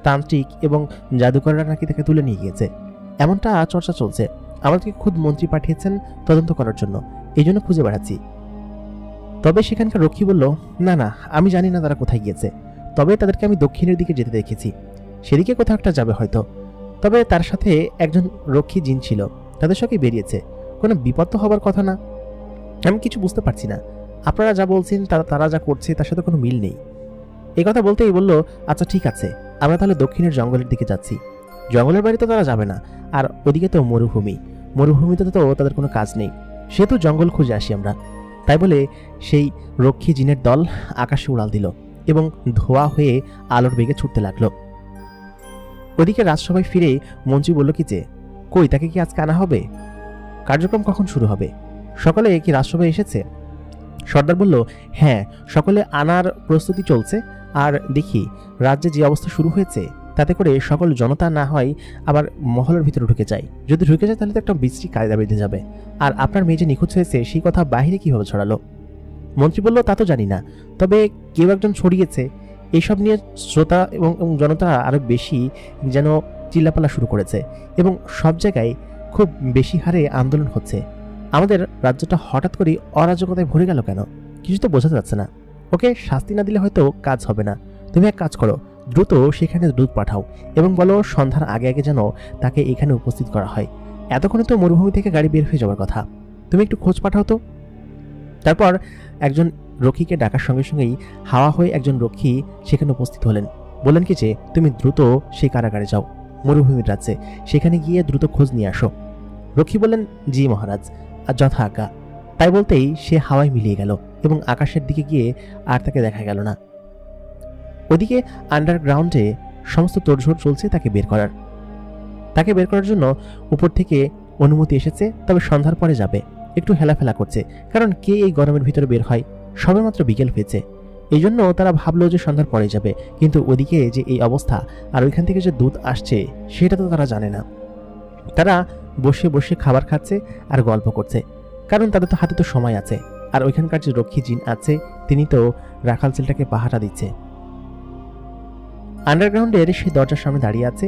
A: তান্ত্রিক এবং জাদুকররা নাকি তাকে তুলে নিয়ে গিয়েছে, এমনটা চর্চা চলছে। আমাদেরকে খুদ মন্ত্রী পাঠিয়েছেন তদন্ত করার জন্য, এই জন্য খুঁজে বেড়াচ্ছি। তবে সেখানকার রক্ষী বলল, না না, আমি জানি না তারা কোথায় গিয়েছে, তবে তাদেরকে আমি দক্ষিণের দিকে যেতে দেখেছি, সেদিকে কোথাও একটা যাবে হয়তো। তবে তার সাথে একজন রক্ষী জিন ছিল, তাদের সঙ্গে বেরিয়েছে, কোনো বিপদ তো হবার কথা না। আমি কিছু বুঝতে পারছি না, আপনারা যা বলছেন তারা যা করছে তার সাথে কোনো মিল নেই। এই কথা বলতেই বলল, আচ্ছা ঠিক আছে, আমরা তাহলে দক্ষিণের জঙ্গলের দিকে যাচ্ছি। জঙ্গলের বাড়িতে তারা যাবে না, আর ওদিকে তো মরুভূমিতে তো তাদের কোনো কাজ নেই, সেহেতু জঙ্গল খুঁজে আসি আমরা। তাই বলে সেই রক্ষী জিনের দল আকাশে উড়াল দিল এবং ধোয়া হয়ে আলোর বেগে ছুটতে লাগলো। ওদিকে রাজসভায় ফিরে মন্ত্রী বলল কি যে, কই, তাকে কি আজকে আনা হবে? কার্যক্রম কখন শুরু হবে? সকলে কি রাজসভায় এসেছে? সর্দার বলল, হ্যাঁ, সকলে আনার প্রস্তুতি চলছে। আর দেখি রাজ্যে যে অবস্থা শুরু হয়েছে, তাতে করে সকল জনতা না হয় আবার মহলের ভিতরে ঢুকে যায়। যদি ঢুকে যায় তাহলে তো একটা বিশ্রী কায়দা বেঁধে যাবে। আর আপনার মেয়ে যে নিখোঁজ হয়েছে সেই কথা বাহিরে কিভাবে ছড়ালো? মন্ত্রী বলল, তা তো জানি না, তবে কেউ একজন ছড়িয়েছে। এইসব নিয়ে শ্রোতা এবং জনতা আরো বেশি যেন চিল্লাপাল্লা শুরু করেছে এবং সব জায়গায় খুব বেশি হারে আন্দোলন হচ্ছে। আমাদের রাজ্যটা হঠাৎ করে অরাজকতায় ভরে গেল কেন, কিছু তো বোঝাতে যাচ্ছে না। ওকে শাস্তি না দিলে হয়তো কাজ হবে না। তুমি এক কাজ করো, দ্রুত সেখানে দুধ পাঠাও এবং বলো সন্ধ্যার আগে আগে যেন তাকে এখানে উপস্থিত করা হয়। এতক্ষণে তো মরুভূমি থেকে গাড়ি বের হয়ে যাওয়ার কথা, তুমি একটু খোঁজ পাঠাও তো। তারপর একজন রক্ষীকে ডাকার সঙ্গে সঙ্গেই হাওয়া হয়ে একজন রক্ষী সেখানে উপস্থিত হলেন। বললেন কি যে, তুমি দ্রুত সেই কারাগারে যাও, মরুভূমির রাজ্যে, সেখানে গিয়ে দ্রুত খোঁজ নিয়ে আসো। রক্ষী বললেন, জি মহারাজ, যথা আজ্ঞা। তাই বলতেই সে হাওয়ায় মিলিয়ে গেল এবং আকাশের দিকে গিয়ে আর তাকে দেখা গেল না। ওদিকে আন্ডারগ্রাউন্ডে সমস্ত তোড়জোড় চলছে তাকে বের করার জন্য উপর থেকে অনুমতি এসেছে, তবে সন্ধ্যার পরে যাবে। একটু হেলাফেলা করছে, কারণ কে এই গরমের ভিতরে বের হয়? সবেমাত্র বিকেল হয়েছে, এই জন্য তারা ভাবলো যে সন্ধ্যার পরে যাবে। কিন্তু ওদিকে যে এই অবস্থা আর ওইখান থেকে যে দুধ আসছে সেটা তো তারা জানে না। তারা বসে বসে খাবার খাচ্ছে আর গল্প করছে, কারণ তাদের তো হাতে তো সময় আছে। আর ওইখানকার যে রক্ষী জিন আছে তিনি তো রাখাল ছেলেটাকে পাহারা দিচ্ছে। আন্ডারগ্রাউন্ডের সেই দরজার সামনে দাঁড়িয়ে আছে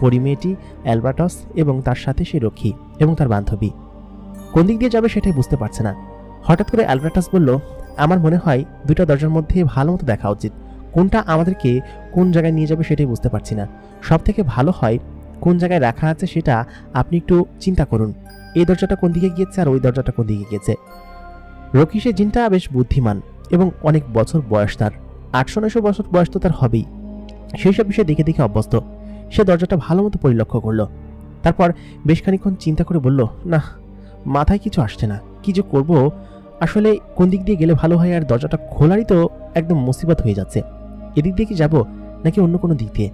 A: পরিমেয়েটি, অ্যালবার্টাস এবং তার সাথে সেই রক্ষী এবং তার বান্ধবী। কোন দিক দিয়ে যাবে সেটাই বুঝতে পারছে না। হঠাৎ করে অ্যালবার্টাস বলল, আমার মনে হয় দুটো দরজার মধ্যে ভালো মতো দেখা উচিত, কোনটা আমাদেরকে কোন জায়গায় নিয়ে যাবে সেটাই বুঝতে পারছি না। সব থেকে ভালো হয় কোন জায়গায় রাখা আছে সেটা আপনি একটু চিন্তা করুন, এই দরজাটা কোন দিকে গিয়েছে আর ওই দরজাটা কোন দিকে গিয়েছে। রক্ষী সে জিনটা বেশ বুদ্ধিমান এবং অনেক বছর বয়স, তার 800-900 বছর বয়স তো তার হবেই। সেই সব বিষয় দেখে দেখে অভ্যস্ত। সে দরজাটা ভালো মতো পরিলক্ষ্য করলো। তারপর বেশ খানিকক্ষণ চিন্তা করে বলল, না, মাথায় কিছু আসছে না, কি যে করব, আসলে কোন দিক দিয়ে গেলে ভালো হয়? আর দরজাটা খোলারই তো একদম মুসিবত হয়ে যাচ্ছে। এদিক দিয়ে কি যাব নাকি অন্য কোনো দিক দিয়ে?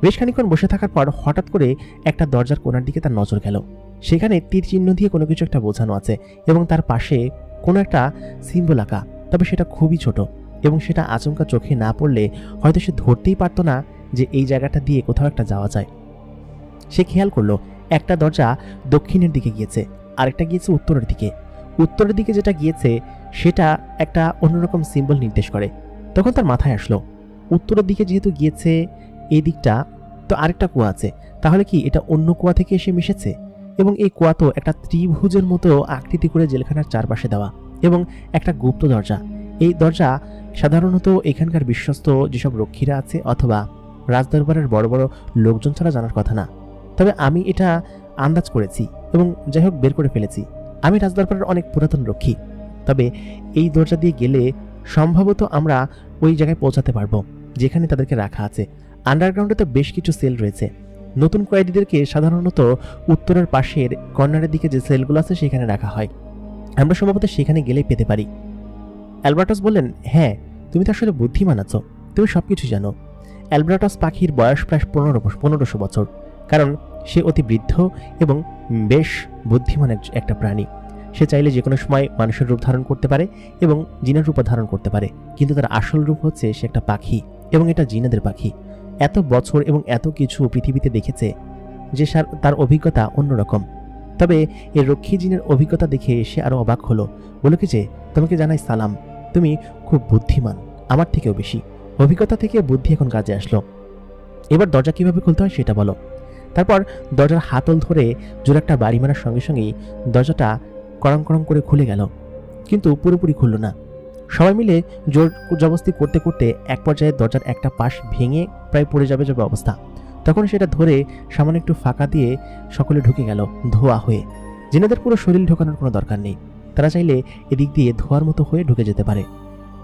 A: বেশ খানিকক্ষণ বসে থাকার পর হঠাৎ করে একটা দরজার কোণার দিকে তার নজর গেল। সেখানে তীর চিহ্ন দিয়ে কোনো কিছু একটা বোঝানো আছে এবং তার পাশে কোনো একটা সিম্বল আঁকা, তবে সেটা খুবই ছোট এবং সেটা আচমকা চোখে না পড়লে হয়তো সে ধরতেই পারতো না যে এই জায়গাটা দিয়ে কোথাও একটা যাওয়া যায়। সে খেয়াল করলো একটা দরজা দক্ষিণের দিকে গিয়েছে, আরেকটা গিয়েছে উত্তরের দিকে। উত্তরের দিকে যেটা গিয়েছে সেটা একটা অন্যরকম সিম্বল নির্দেশ করে। তখন তার মাথায় আসলো, উত্তরের দিকে যেহেতু গিয়েছে এই দিকটা, তো আরেকটা কুয়া আছে, তাহলে কি এটা অন্য কুয়া থেকে এসে মিশেছে? এবং এই কুয়া তো একটা ত্রিভুজের মতো আকৃতি করে জেলখানার চারপাশে দেওয়া এবং একটা গুপ্ত দরজা। এই দরজা সাধারণত এখানকার বিশ্বস্ত যেসব রক্ষীরা আছে অথবা রাজদরবারের বড় বড় লোকজন ছাড়া জানার কথা না। তবে আমি এটা আন্দাজ করেছি এবং যাই হোক বের করে ফেলেছি। আমি রাজদরবারের অনেক পুরাতন রক্ষী, তবে এই দরজা দিয়ে গেলে সম্ভবত আমরা ওই জায়গায় পৌঁছাতে পারবো যেখানে তাদেরকে রাখা আছে। আন্ডারগ্রাউন্ডে তো বেশ কিছু সেল রয়েছে। নতুন কয়েদিদেরকে সাধারণত উত্তরের পাশের কর্নারের দিকে যে সেলগুলো আছে সেখানে রাখা হয়। আমরা সম্ভবত সেখানে গেলেই পেতে পারি। অ্যালবার্টাস বললেন, হ্যাঁ, তুমি তো আসলে বুদ্ধিমান আছো, তুমি সবকিছু জানো। অ্যালবার্টাস পাখির বয়স প্রায় 1500 বছর, কারণ সে অতি বৃদ্ধ এবং বেশ বুদ্ধিমান একটা প্রাণী। সে চাইলে যে কোনো সময় মানুষের রূপ ধারণ করতে পারে এবং জিনের রূপ ধারণ করতে পারে, কিন্তু তার আসল রূপ হচ্ছে সে একটা পাখি এবং এটা জিনেদের পাখি। এত বছর এবং এত কিছু পৃথিবীতে দেখেছে যে তার অভিজ্ঞতা অন্যরকম। তবে এই রক্ষী জিনের অভিজ্ঞতা দেখে সে আরো অবাক হলো। বলো কি যে, তোমাকে জানাই সালাম, তুমি খুব বুদ্ধিমান, আমার থেকেও বেশি। অভিজ্ঞতা থেকে বুদ্ধি এখন কাজে আসলো। এবার দরজা কিভাবে খুলতে হয় সেটা বলো। তারপর দরজার হাতল ধরে জোরে একটা বাড়ি মারার সঙ্গে সঙ্গেই দরজাটা করং করং করে খুলে গেল, কিন্তু পুরোপুরি খুলল না। সবাই মিলে জোর জবরদস্তি করতে করতে এক পর্যায়ে দরজার একটা পাশ ভেঙে প্রায় পড়ে যাবে অবস্থা। তখন সেটা ধরে সামান্য একটু ফাঁকা দিয়ে সকলে ঢুকে গেল ধোয়া হয়ে। জিনেদের পুরো শরীর ঢোকানোর কোনো দরকার নেই, তারা চাইলে এদিক দিয়ে ধোয়ার মতো হয়ে ঢুকে যেতে পারে।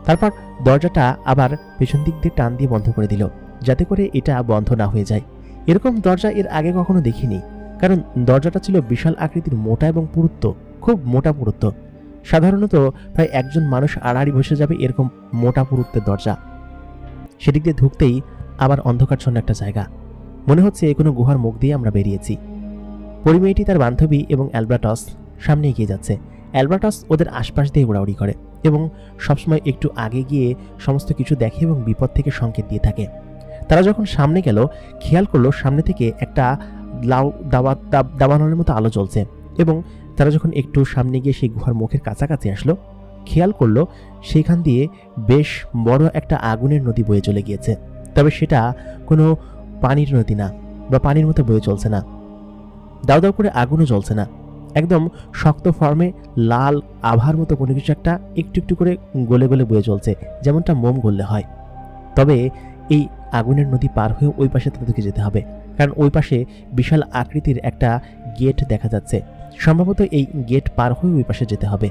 A: তারপর দরজাটা আবার পেছন দিক দিয়ে টান দিয়ে বন্ধ করে দিল, যাতে করে এটা বন্ধ না হয়ে যায়। এরকম দরজা এর আগে কখনো দেখিনি, কারণ দরজাটা ছিল বিশাল আকৃতির, মোটা এবং পুরুত্ব, খুব মোটা পুরুত্ব। সাধারণত প্রায় একজন মানুষ আড়াআড়ি বসে যাবে এরকম মোটা পুরুত্বের দরজা। সেদিক দিয়ে ঢুকতেই আবার অন্ধকারচ্ছন্ন একটা জায়গা, মনে হচ্ছে কোনো গুহার মুখ দিয়ে আমরা বেরিয়েছি। পরিমেয়েটি, তার বান্ধবী এবং অ্যালবার্টাস সামনে এগিয়ে যাচ্ছে। অ্যালবার্টাস ওদের আশপাশ দিয়ে উড়াউড়ি করে এবং সবসময় একটু আগে গিয়ে সমস্ত কিছু দেখে এবং বিপদ থেকে সংকেত দিয়ে থাকে। তারা যখন সামনে গেল, খেয়াল করলো সামনে থেকে একটা দাবানলের মতো আলো জ্বলছে, এবং তারা যখন একটু সামনে গিয়ে সেই গুহার মুখের কাছাকাছি আসলো, খেয়াল করলো সেইখান দিয়ে বেশ বড় একটা আগুনের নদী বয়ে চলে গিয়েছে। তবে সেটা কোনো পানির নদী না, বা পানির মতো বয়ে চলছে না, দাউ দাউ করে আগুনও জ্বলছে না, একদম শক্ত ফর্মে লাল আভার মতো কোনো কিছু একটা একটু একটু করে গলে গলে বয়ে চলছে, যেমনটা মোম গললে হয়। তবে এই আগুনের নদী পার হয়ে ওই পাশে তাদেরকে যেতে হবে, কারণ ওই পাশে বিশাল আকৃতির একটা গেট দেখা যাচ্ছে। সম্ভবত এই গেট পার হয়ে ওই পাশে যেতে হবে।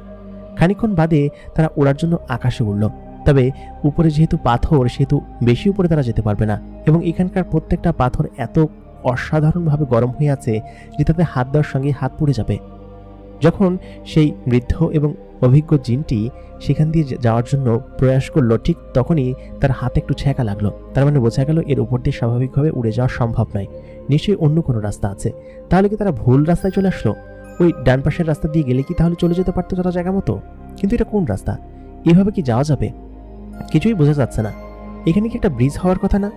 A: খানিকক্ষণ বাদে তারা ওড়ার জন্য আকাশে উড়ল। তবে উপরে যেহেতু পাথর, সেহেতু বেশি উপরে তারা যেতে পারবে না, এবং এখানকার প্রত্যেকটা পাথর এত অসাধারণভাবে গরম হয়ে আছে যে তাতে হাত দেওয়ার সঙ্গে হাত পুড়ে যাবে। যখন সেই বৃদ্ধ এবং অভিজ্ঞ জিনটি সেখান দিয়ে যাওয়ার জন্য প্রয়াস করলো, ঠিক তখনই তার হাতে একটু ছ্যাঁকা লাগলো। তার মানে বোঝা গেল এর উপর দিয়ে স্বাভাবিকভাবে উড়ে যাওয়া সম্ভব নয়, নিশ্চয়ই অন্য কোনো রাস্তা আছে। তাহলে কি তারা ভুল রাস্তায় চলে আসলো? ওই ডান পাশের রাস্তা দিয়ে গেলে কি তাহলে চলে যেতে পারতো তারা জায়গা মতো? কিন্তু এটা কোন রাস্তা? এভাবে কি যাওয়া যাবে? কিছুই বোঝা যাচ্ছে না। এখানে কি একটা ব্রিজ হওয়ার কথা না?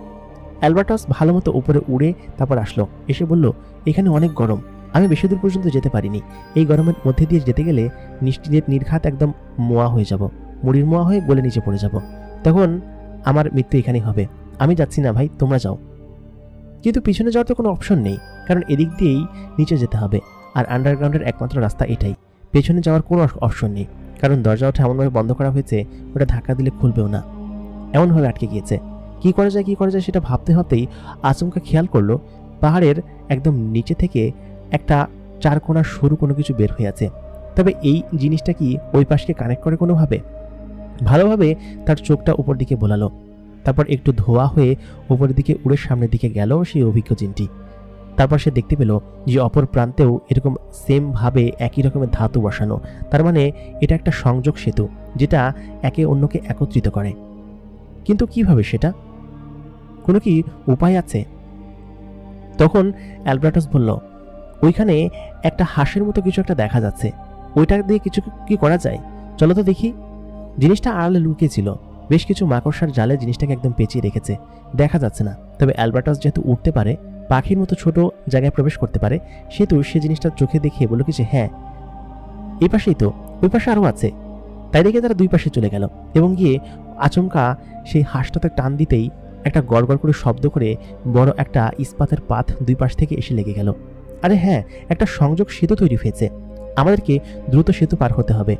A: অ্যালবার্টাস ভালো মতো উপরে উড়ে তারপর আসলো, এসে বলল, এখানে অনেক গরম, আমি বেশি দূর পর্যন্ত যেতে পারিনি। এই গরমের মধ্যে দিয়ে যেতে গেলে নির্ঘাত একদম মোয়া হয়ে যাব, মুড়ির মোয়া হয়ে গলে নিচে পড়ে যাব, তখন আমার মৃত্যু এখানেই হবে। আমি যাচ্ছি না ভাই, তোমরা যাও। কিন্তু পিছনে যাওয়ার তো কোনো অপশন নেই, কারণ এদিক দিয়েই নিচে যেতে হবে, আর আন্ডারগ্রাউন্ডের একমাত্র রাস্তা এটাই। পেছনে যাওয়ার কোনো অপশন নেই, কারণ দরজা ওঠা এমনভাবে বন্ধ করা হয়েছে ওটা ধাক্কা দিলে খুলবেও না, এমনভাবে আটকে গিয়েছে। কি করা যায় সেটা ভাবতে ভাবতেই আচমকা খেয়াল করলো পাহাড়ের একদম নিচে থেকে একটা চারকোনা সরু কোনো কিছু বের হয়ে আছে। তবে এই জিনিসটা কি ওই পাশকে কানেক্ট করে কোনোভাবে? ভালোভাবে তার চোখটা উপর দিকে বোলালো, তারপর একটু ধোয়া হয়ে উপরের দিকে উড়ে সামনের দিকে গেল সেই অভিজ্ঞ জিনটি। তারপর সে দেখতে পেল যে অপর প্রান্তেও এরকম সেম ভাবে একই রকমের ধাতু বসানো। তার মানে এটা একটা সংযোগ সেতু, যেটা একে অন্যকে একত্রিত করে। কিন্তু কিভাবে সেটা? কোনো কি উপায় আছে? তখন অ্যালবার্টাস বলল, ওইখানে একটা হাঁসের মতো কিছু একটা দেখা যাচ্ছে, ওইটা দিয়ে কিছু কি করা যায়? চলো তো দেখি। জিনিসটা আড়ালে লুকিয়েছিল, বেশ কিছু মাকড়সার জালে জিনিসটাকে একদম পেঁচিয়ে রেখেছে, দেখা যাচ্ছে না। তবে অ্যালবার্টাস যেহেতু উঠতে পারে, পাখির মতো ছোট জায়গায় প্রবেশ করতে পারে, সেহেতু সে জিনিসটা চোখে দেখে বলল কি যে হ্যাঁ, এই পাশেই তো, ওই পাশে আরও আছে। তাই দেখে তারা দুই পাশে চলে গেল এবং গিয়ে আচমকা সেই হাঁসটাতে টান দিতেই একটা গড়গড় করে শব্দ করে বড় একটা ইস্পাতের পাত দুই পাশ থেকে এসে লেগে গেল। আরে হ্যাঁ, একটা সংযোগ সেতু তৈরি হয়েছে, আমাদেরকে দ্রুত সেতু পার হতে হবে,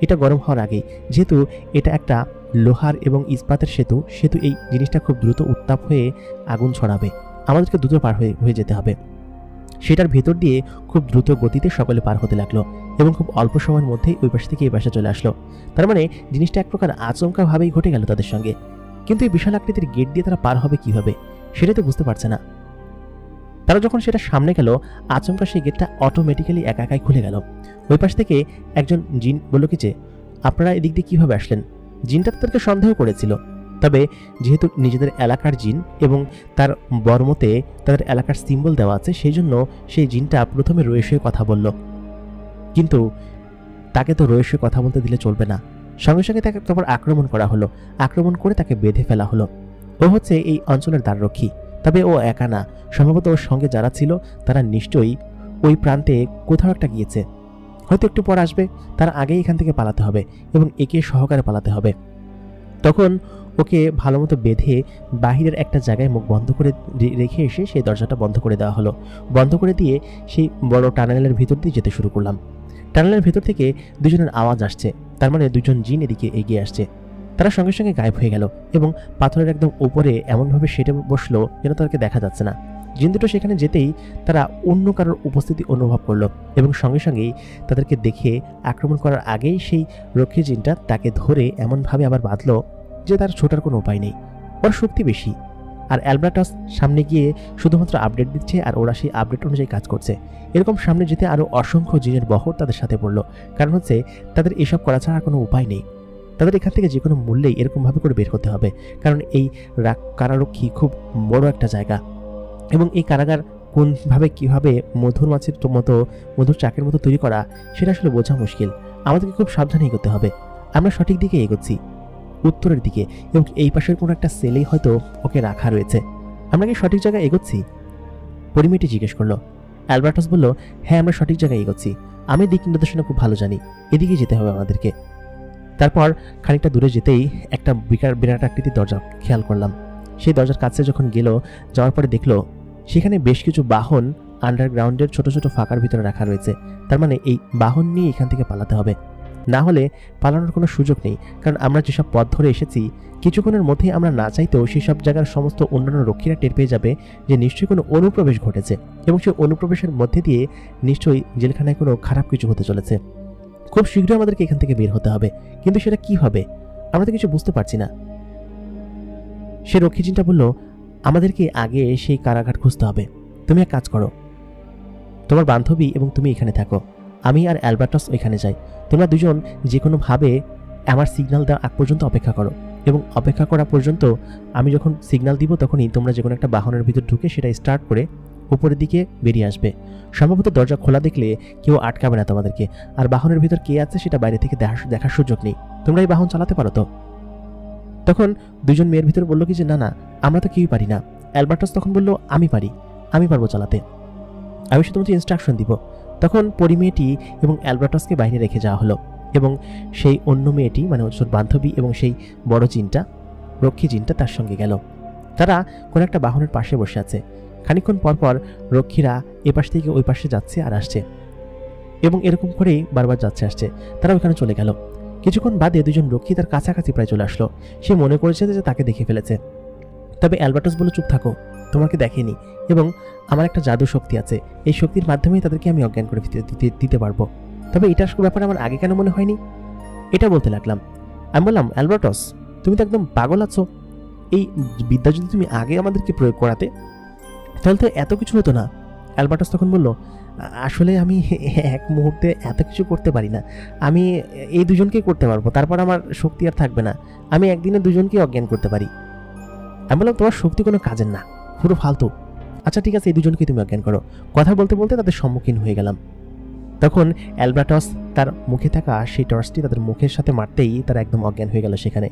A: এটা গরম হওয়ার আগেই। যেহেতু এটা একটা লোহার এবং ইস্পাতের সেতু, সেতু এই জিনিসটা খুব দ্রুত উত্তাপ হয়ে আগুন ছড়াবে, আমাদেরকে দ্রুত পার হয়ে যেতে হবে। সেটার ভেতর দিয়ে খুব দ্রুত গতিতে সকলে পার হতে লাগলো এবং খুব অল্প সময়ের মধ্যেই ওই পাশ থেকে এই পাশে চলে আসলো। তার মানে জিনিসটা এক প্রকার আচমকা ভাবেই ঘটে গেল তাদের সঙ্গে। কিন্তু এই বিশাল আকৃতির গেট দিয়ে তারা পার হবে কিভাবে, সেটাই তো বুঝতে পারছে না। তারা যখন সেটা সামনে গেল, আচমকা সেই গেটটা অটোমেটিক্যালি একা একাই খুলে গেল। ওই পাশ থেকে একজন জিন বলল কি যে, আপনারা এদিক দিয়ে কিভাবে আসলেন? জিনটা তাদেরকে সন্দেহ করেছিল, তবে যেহেতু নিজেদের এলাকার জিন এবং তার বর্মতে তাদের এলাকার সিম্বল দেওয়া আছে, সেই জন্য সেই জিনটা প্রথমে রয়েসে কথা বলল। কিন্তু তাকে তো রয়েসে কথা বলতে দিলে চলবে না, সঙ্গে সঙ্গে তাকে তারপর আক্রমণ করা হলো, আক্রমণ করে তাকে বেঁধে ফেলা হলো। ও হচ্ছে এই অঞ্চলের দ্বাররক্ষী, তবে ও একা না, সম্ভবত ওর সঙ্গে যারা ছিল তারা নিশ্চয়ই ওই প্রান্তে কোথাও একটা গিয়েছে, হয়তো একটু পর আসবে, তার আগেই এখান থেকে পালাতে হবে এবং একে সহকারে পালাতে হবে। তখন ওকে ভালো মতো বেঁধে বাহিরের একটা জায়গায় মুখ বন্ধ করে রেখে এসে সেই দরজাটা বন্ধ করে দেওয়া হলো। বন্ধ করে দিয়ে সেই বড় টানেলের ভিতর দিয়ে যেতে শুরু করলাম। টানেলের ভেতর থেকে দুজনের আওয়াজ আসছে, তার মানে দুজন জিন এদিকে এগিয়ে আসছে। তারা সঙ্গে সঙ্গে গায়েব হয়ে গেল এবং পাথরের একদম উপরে এমনভাবে সেটে বসলো যেন তাদেরকে দেখা যাচ্ছে না। জিন দুটো সেখানে যেতেই তারা অন্য কারোর উপস্থিতি অনুভব করলো এবং সঙ্গে সঙ্গেই তাদেরকে দেখে আক্রমণ করার আগেই সেই রক্ষী জিনটা তাকে ধরে এমনভাবে আবার বাঁধলো যে তার ছোটার কোনো উপায় নেই। ওর শক্তি বেশি, আর অ্যালবার্টাস সামনে গিয়ে শুধুমাত্র আপডেট দিচ্ছে আর ওরা সেই আপডেট অনুযায়ী কাজ করছে। এরকম সামনে যেতে আরও অসংখ্য জিনের বহর তাদের সাথে পড়লো, কারণ হচ্ছে তাদের এসব করা ছাড়া কোনো উপায় নেই। তাদের এখান থেকে যে কোনো মূল্যেই এরকমভাবে করে বের হতে হবে, কারণ এই কারারক্ষী খুব বড় একটা জায়গা এবং এই কারাগার কোনভাবে কিভাবে মধুর মাছের মতো মধুর চাকের মতো তৈরি করা সেটা আসলে বোঝা মুশকিল। আমাদেরকে খুব সাবধানে এগোতে হবে। আমরা সঠিক দিকে এগোচ্ছি, উত্তরের দিকে, এবং এই পাশের কোনো একটা সেলেই হয়তো ওকে রাখা রয়েছে। আমরা কি সঠিক জায়গায় এগোচ্ছি? পরিমেটি জিজ্ঞেস করলো। অ্যালবার্টাস বলল, হ্যাঁ আমরা সঠিক জায়গায় এগোচ্ছি, আমি দিক নির্দেশনা খুব ভালো জানি, এদিকে যেতে হবে আমাদেরকে। তারপর খানিকটা দূরে যেতেই একটা বিরাট আকৃতির দরজা খেয়াল করলাম। সেই দরজার কাছে যখন গেল, যাওয়ার পরে দেখলো সেখানে বেশ কিছু বাহন আন্ডারগ্রাউন্ডের ছোট ছোট ফাঁকার ভিতরে রাখা রয়েছে। তার মানে এই বাহন নিয়ে এখান থেকে পালাতে হবে, না হলে পালানোর কোনো সুযোগ নেই। কারণ আমরা যেসব পথ ধরে এসেছি কিছুক্ষণের মধ্যেই আমরা না চাইতেও সেই সব জায়গার সমস্ত অন্যান্য রক্ষীরা টের পেয়ে যাবে যে নিশ্চয়ই কোনো অনুপ্রবেশ ঘটেছে এবং সেই অনুপ্রবেশের মধ্যে দিয়ে নিশ্চয়ই জেলখানায় কোনো খারাপ কিছু হতে চলেছে। খুব শীঘ্রই আমাদেরকে এখান থেকে বের হতে হবে, কিন্তু সেটা কি হবে আমরা তো কিছু বুঝতে পারছি না। সে রক্ষী জিনটা বলল, আমাদেরকে আগে সেই কারাগার খুঁজতে হবে। তুমি এক কাজ করো, তোমার বান্ধবী এবং তুমি এখানে থাকো, আমি আর অ্যালবার্টাস ওইখানে যাই। তোমরা দুজন যে কোনোভাবে আমার সিগন্যাল দেওয়া আগ পর্যন্ত অপেক্ষা করো, এবং অপেক্ষা করা পর্যন্ত আমি যখন সিগন্যাল দিব তখনই তোমরা যে কোনো একটা বাহনের ভিতর ঢুকে সেটা স্টার্ট করে উপরের দিকে বেরিয়ে আসবে। সম্ভবত দরজা খোলা দেখলে কেউ আটকাবে না তোমাদেরকে, আর বাহনের ভিতর কে আছে সেটা বাইরে থেকে দেখার সুযোগ নেই। তোমরা এই বাহন চালাতে পারো তো? তখন দুজন মেয়ের ভিতর বললো কি যে না না, আমরা তো কেউই পারি না। অ্যালবার্টাস তখন বলল, আমি পারবো চালাতে, আমি শুধুমাত্র ইনস্ট্রাকশন দিব। তখন পরিমেয়েটি এবং অ্যালবার্টাসকে বাইরে রেখে যাওয়া হলো এবং সেই অন্য মেয়েটি মানে ওর বান্ধবী এবং সেই বড় জিনটা রক্ষী জিনটা তার সঙ্গে গেল। তারা কোনো একটা বাহনের পাশে বসে আছে। খানিকক্ষণ পরপর রক্ষীরা এ পাশ থেকে ওই পাশে যাচ্ছে আর আসছে এবং এরকম করেই বারবার যাচ্ছে আসছে। তারা ওখানে চলে গেল। কিছুক্ষণ বাদে দুজন রক্ষী তার কাছাকাছি প্রায় চলে আসলো। সে মনে করেছে যে তাকে দেখে ফেলেছে। তবে অ্যালবার্টাস বলল, চুপ থাকো, তোমাকে দেখেনি এবং আমার একটা জাদু শক্তি আছে, এই শক্তির মাধ্যমেই তাদেরকে আমি অজ্ঞান করে দিতে পারবো। তবে এটার ব্যাপারে আমার আগে কেন মনে হয়নি? এটা বলতে লাগলাম। আমি বললাম, অ্যালবার্টাস তুমি তো একদম পাগল আছো, এই বিদ্যা যদি তুমি আগে আমাদেরকে প্রয়োগ করাতে তাহলে তো এত কিছু হতো না। অ্যালবার্টাস তখন বলল, আসলে আমি এক মুহূর্তে এত কিছু করতে পারি না, আমি এই দুজনকেই করতে পারবো, তারপর আমার শক্তি আর থাকবে না, আমি একদিনে দুজনকেই অজ্ঞান করতে পারি। আমি বললাম, তোমার শক্তি কোনো কাজের না, পুরো ফালতু। আচ্ছা ঠিক আছে, এই দুজনকেই তুমি অজ্ঞান করো। কথা বলতে বলতে তাদের সম্মুখীন হয়ে গেলাম। তখন অ্যালবার্টাস তার মুখে থাকা সেই টর্চটি তাদের মুখের সাথে মারতেই তারা একদম অজ্ঞান হয়ে গেল সেখানে।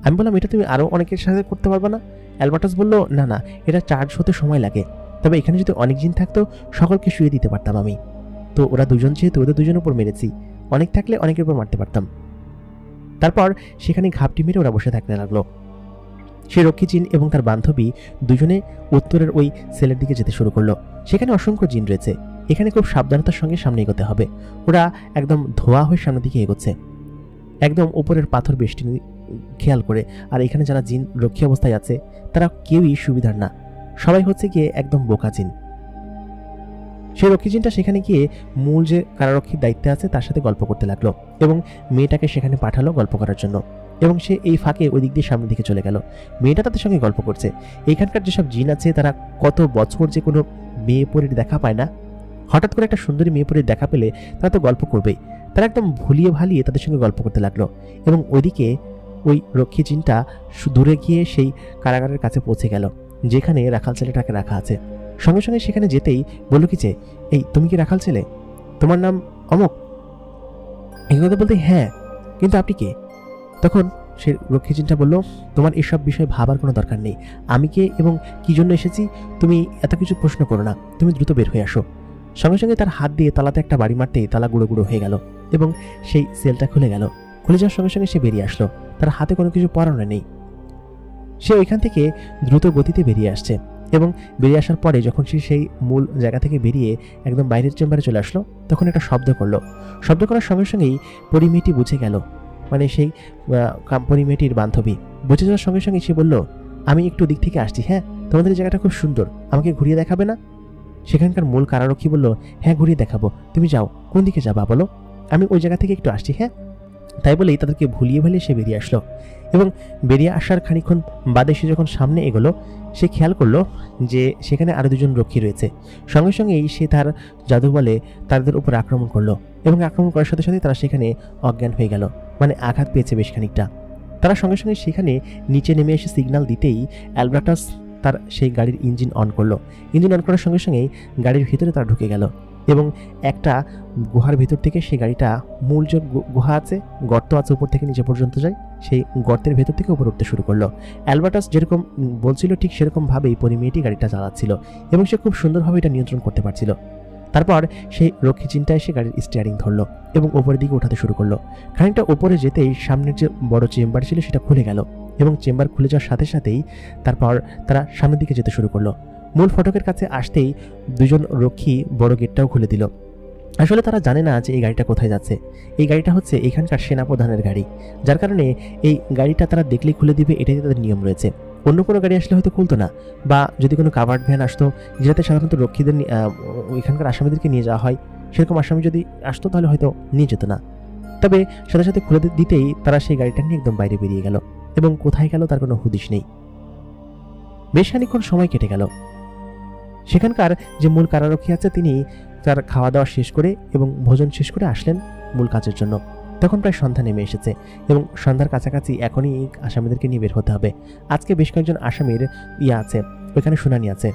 A: আমি বললাম, এটা তুমি আরও অনেকের সাথে করতে পারবে না? অ্যালবার্টাস বলল, না না, এটা চার্জ হতে সময় লাগে, তবে এখানে যদি অনেক জিন থাকতো সকলকে শুয়ে দিতে পারতাম আমি। তো ওরা দুজন যেহেতু ওদের দুজনের উপর মেরেছি, অনেক থাকলে অনেকের উপর মারতে পারতাম। তারপর সেখানে ঘাপটি মেরে ওরা বসে থাকতে লাগলো। সে রক্ষী জিন এবং তার বান্ধবী দুজনে উত্তরের ওই সেলের দিকে যেতে শুরু করলো। সেখানে অসংখ্য জিন রয়েছে, এখানে খুব সাবধানতার সঙ্গে সামনে এগোতে হবে। ওরা একদম ধোয়া হয়ে সামনের দিকে এগোচ্ছে, একদম উপরের পাথর বেষ্টিনি খেয়াল করে। আর এখানে যারা জিন রক্ষী অবস্থায় আছে তারা কেউই সুবিধার না, সবাই হচ্ছে গিয়ে একদম বোকা জিন। সেই রক্ষী জিনটা সেখানে গিয়ে মূল যে কারারক্ষীর দায়িত্বে আছে তার সাথে গল্প করতে লাগলো এবং মেয়েটাকে সেখানে পাঠালো গল্প করার জন্য, এবং সে এই ফাঁকে ওই দিক দিয়ে সামনের দিকে চলে গেল। মেয়েটা তাদের সঙ্গে গল্প করছে। এইখানকার যেসব জিন আছে তারা কত বছর যে কোনো মেয়ে পরীর দেখা পায় না, হঠাৎ করে একটা সুন্দরী মেয়ে পরীর দেখা পেলে তারা তো গল্প করবেই। তারা একদম ভুলিয়ে ভালিয়ে তাদের সঙ্গে গল্প করতে লাগলো এবং ওইদিকে ওই রক্ষী জিনটা দূরে গিয়ে সেই কারাগারের কাছে পৌঁছে গেল যেখানে রাখাল ছেলেটাকে রাখা আছে। সঙ্গে সঙ্গে সেখানে যেতেই বলল কি যে, এই তুমি কি রাখাল ছেলে? তোমার নাম অমক? এই কথা বলতে, হ্যাঁ, কিন্তু আপনি কে? তখন সে রক্ষী জিনটা বলল, তোমার এসব বিষয়ে ভাবার কোনো দরকার নেই, আমি কে এবং কি জন্য এসেছি তুমি এত কিছু প্রশ্ন করো না, তুমি দ্রুত বের হয়ে আসো। সঙ্গে সঙ্গে তার হাত দিয়ে তালাতে একটা বাড়ি মারতেই তালা গুঁড়ো গুঁড়ো হয়ে গেল এবং সেই সেলটা খুলে গেল। খুলে যাওয়ার সঙ্গে সঙ্গে সে বেরিয়ে আসলো, তার হাতে কোনো কিছু পরানো নেই। সে ওইখান থেকে দ্রুত গতিতে বেরিয়ে আসছে এবং বেরিয়ে আসার পরে যখন সে সেই মূল জায়গা থেকে বেরিয়ে একদম বাইরের চেম্বারে চলে আসলো, তখন একটা শব্দ করলো। শব্দ করার সঙ্গে সঙ্গেই পরিমেয়েটি বুঝে গেল, মানে সেই পরিমেয়েটির বান্ধবী বুঝে যাওয়ার সঙ্গে সঙ্গে সে বলল, আমি একটু দিক থেকে আসছি, হ্যাঁ তোমাদের এই জায়গাটা খুব সুন্দর, আমাকে ঘুরিয়ে দেখাবে না? সেখানকার মূল কারারক্ষী বলল, হ্যাঁ ঘুরিয়ে দেখাবো, তুমি যাও, কোন দিকে যাবা বলো, আমি ওই জায়গা থেকে একটু আসছি। হ্যাঁ, তাই বলেই তাদেরকে ভুলিয়ে ভালিয়ে সে বেরিয়ে আসলো। এবং বেরিয়ে আসার খানিকক্ষণ বাদে সে যখন সামনে এগোলো, সে খেয়াল করলো যে সেখানে আরও দুজন রক্ষী রয়েছে। সঙ্গে সঙ্গেই সে তার জাদু বলে তাদের উপর আক্রমণ করলো, এবং আক্রমণ করার সাথে সাথে তারা সেখানে অজ্ঞান হয়ে গেল, মানে আঘাত পেয়েছে বেশ খানিকটা। তারা সঙ্গে সঙ্গে সেখানে নিচে নেমে এসে সিগন্যাল দিতেই অ্যালবার্টাস তার সেই গাড়ির ইঞ্জিন অন করলো। ইঞ্জিন অন করার সঙ্গে সঙ্গেই গাড়ির ভিতরে তারা ঢুকে গেল, এবং একটা গুহার ভিতর থেকে সেই গাড়িটা, মূল যে গুহা আছে, গর্ত আছে উপর থেকে নিচে পর্যন্ত যায়, সেই গর্তের ভেতর থেকে উপর উঠতে শুরু করলো। অ্যালবার্টাস যেরকম বলছিল ঠিক সেরকমভাবেই পরিমেয়েটি গাড়িটা চালাচ্ছিল, এবং সে খুব সুন্দরভাবে এটা নিয়ন্ত্রণ করতে পারছিল। তারপর সেই রক্ষী চিন্তা এসে গাড়ির স্টিয়ারিং ধরলো এবং ওপরের দিকে ওঠাতে শুরু করলো। খানিকটা ওপরে যেতেই সামনের যে বড় চেম্বার ছিল সেটা খুলে গেল, এবং চেম্বার খুলে যাওয়ার সাথে সাথেই তারপর তারা সামনের দিকে যেতে শুরু করলো। মূল ফটকের কাছে আসতেই দুজন রক্ষী বড় গেটটাও খুলে দিল। আসলে তারা জানে না যে এই গাড়িটা কোথায় যাচ্ছে। এই গাড়িটা হচ্ছে এখানকার সেনাপ্রধানের গাড়ি, যার কারণে এই গাড়িটা তারা দেখলেই খুলে দিবে, এটাই তাদের নিয়ম রয়েছে। অন্য কোনো গাড়ি আসলে হয়তো খুলতো না, বা যদি কোনো কাভার্ড ভ্যান আসতো যেটাতে সাধারণত রক্ষীদের এখানকার আসামিদেরকে নিয়ে যাওয়া হয়, সেরকম আসামি যদি আসতো তাহলে হয়তো নিয়ে যেত না। তবে সাথে সাথে খুলে দিতেই তারা সেই গাড়িটা নিয়ে একদম বাইরে বেরিয়ে গেল, এবং কোথায় গেল তার কোনো হুদিশ নেই। বেশ খানিকক্ষণ সময় কেটে গেল। সেখানকার যে মূল কারারক্ষী আছে তিনি তার খাওয়া দাওয়া শেষ করে এবং ভোজন শেষ করে আসলেন মূল কাজের জন্য। তখন প্রায় সন্ধ্যা নেমে এসেছে, এবং সন্ধ্যার কাছাকাছি এখনই আসামিদেরকে নিয়ে বের হতে হবে। আজকে বেশ কয়েকজন আসামির আছে, ওইখানে শুনানি আছে,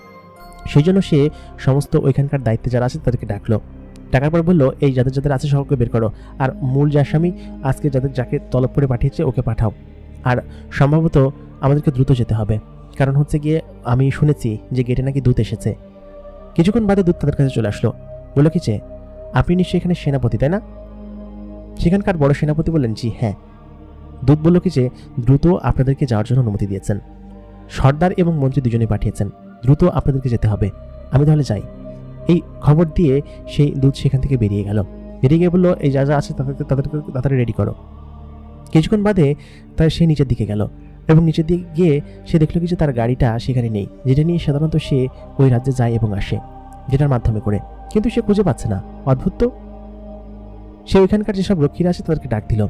A: সেই জন্য সে সমস্ত ওইখানকার দায়িত্বে যারা আছে তাদেরকে ডাকলো। ডাকার পর বললো, এই যাদের যাদের আছে সকলকে বের করো, আর মূল যে আসামি আজকে যাকে তলব করে পাঠিয়েছে ওকে পাঠাও, আর সম্ভবত আমাদেরকে দ্রুত যেতে হবে, কারণ হচ্ছে গিয়ে আমি শুনেছি যে গেটে নাকি দূত এসেছে। কিছুক্ষণ বাদে দূত তাদের কাছে চলে আসলো, বললো কি যে, আপনি নিশ্চয়ই এখানে সেনাপতি, তাই না? সেখানকার বড় সেনাপতি বললেন, জি হ্যাঁ। দূত বলল কি যে, দ্রুত আপনাদেরকে যাওয়ার জন্য অনুমতি দিয়েছেন, সর্দার এবং মন্ত্রী দুজনেই পাঠিয়েছেন, দ্রুত আপনাদেরকে যেতে হবে, আমি তাহলে যাই। এই খবর দিয়ে সেই দূত সেখান থেকে বেরিয়ে গেল। বেরিয়ে গিয়ে বললো, এই যা যা আছে তাদেরকে তাড়াতাড়ি রেডি করো। কিছুক্ষণ বাদে সে নিচের দিকে গেল, এবং নিচের দিকে গিয়ে সে দেখলো কি যে তার গাড়িটা সেখানে নেই, যেটা নিয়ে সাধারণত সে ওই রাজ্যে যায় এবং আসে, যেটার মাধ্যমে করে, কিন্তু সে খুঁজে পাচ্ছে না। অদ্ভুত তো। সে ওইখানকার যেসব রক্ষীরা আছে তাদেরকে ডাক দিল,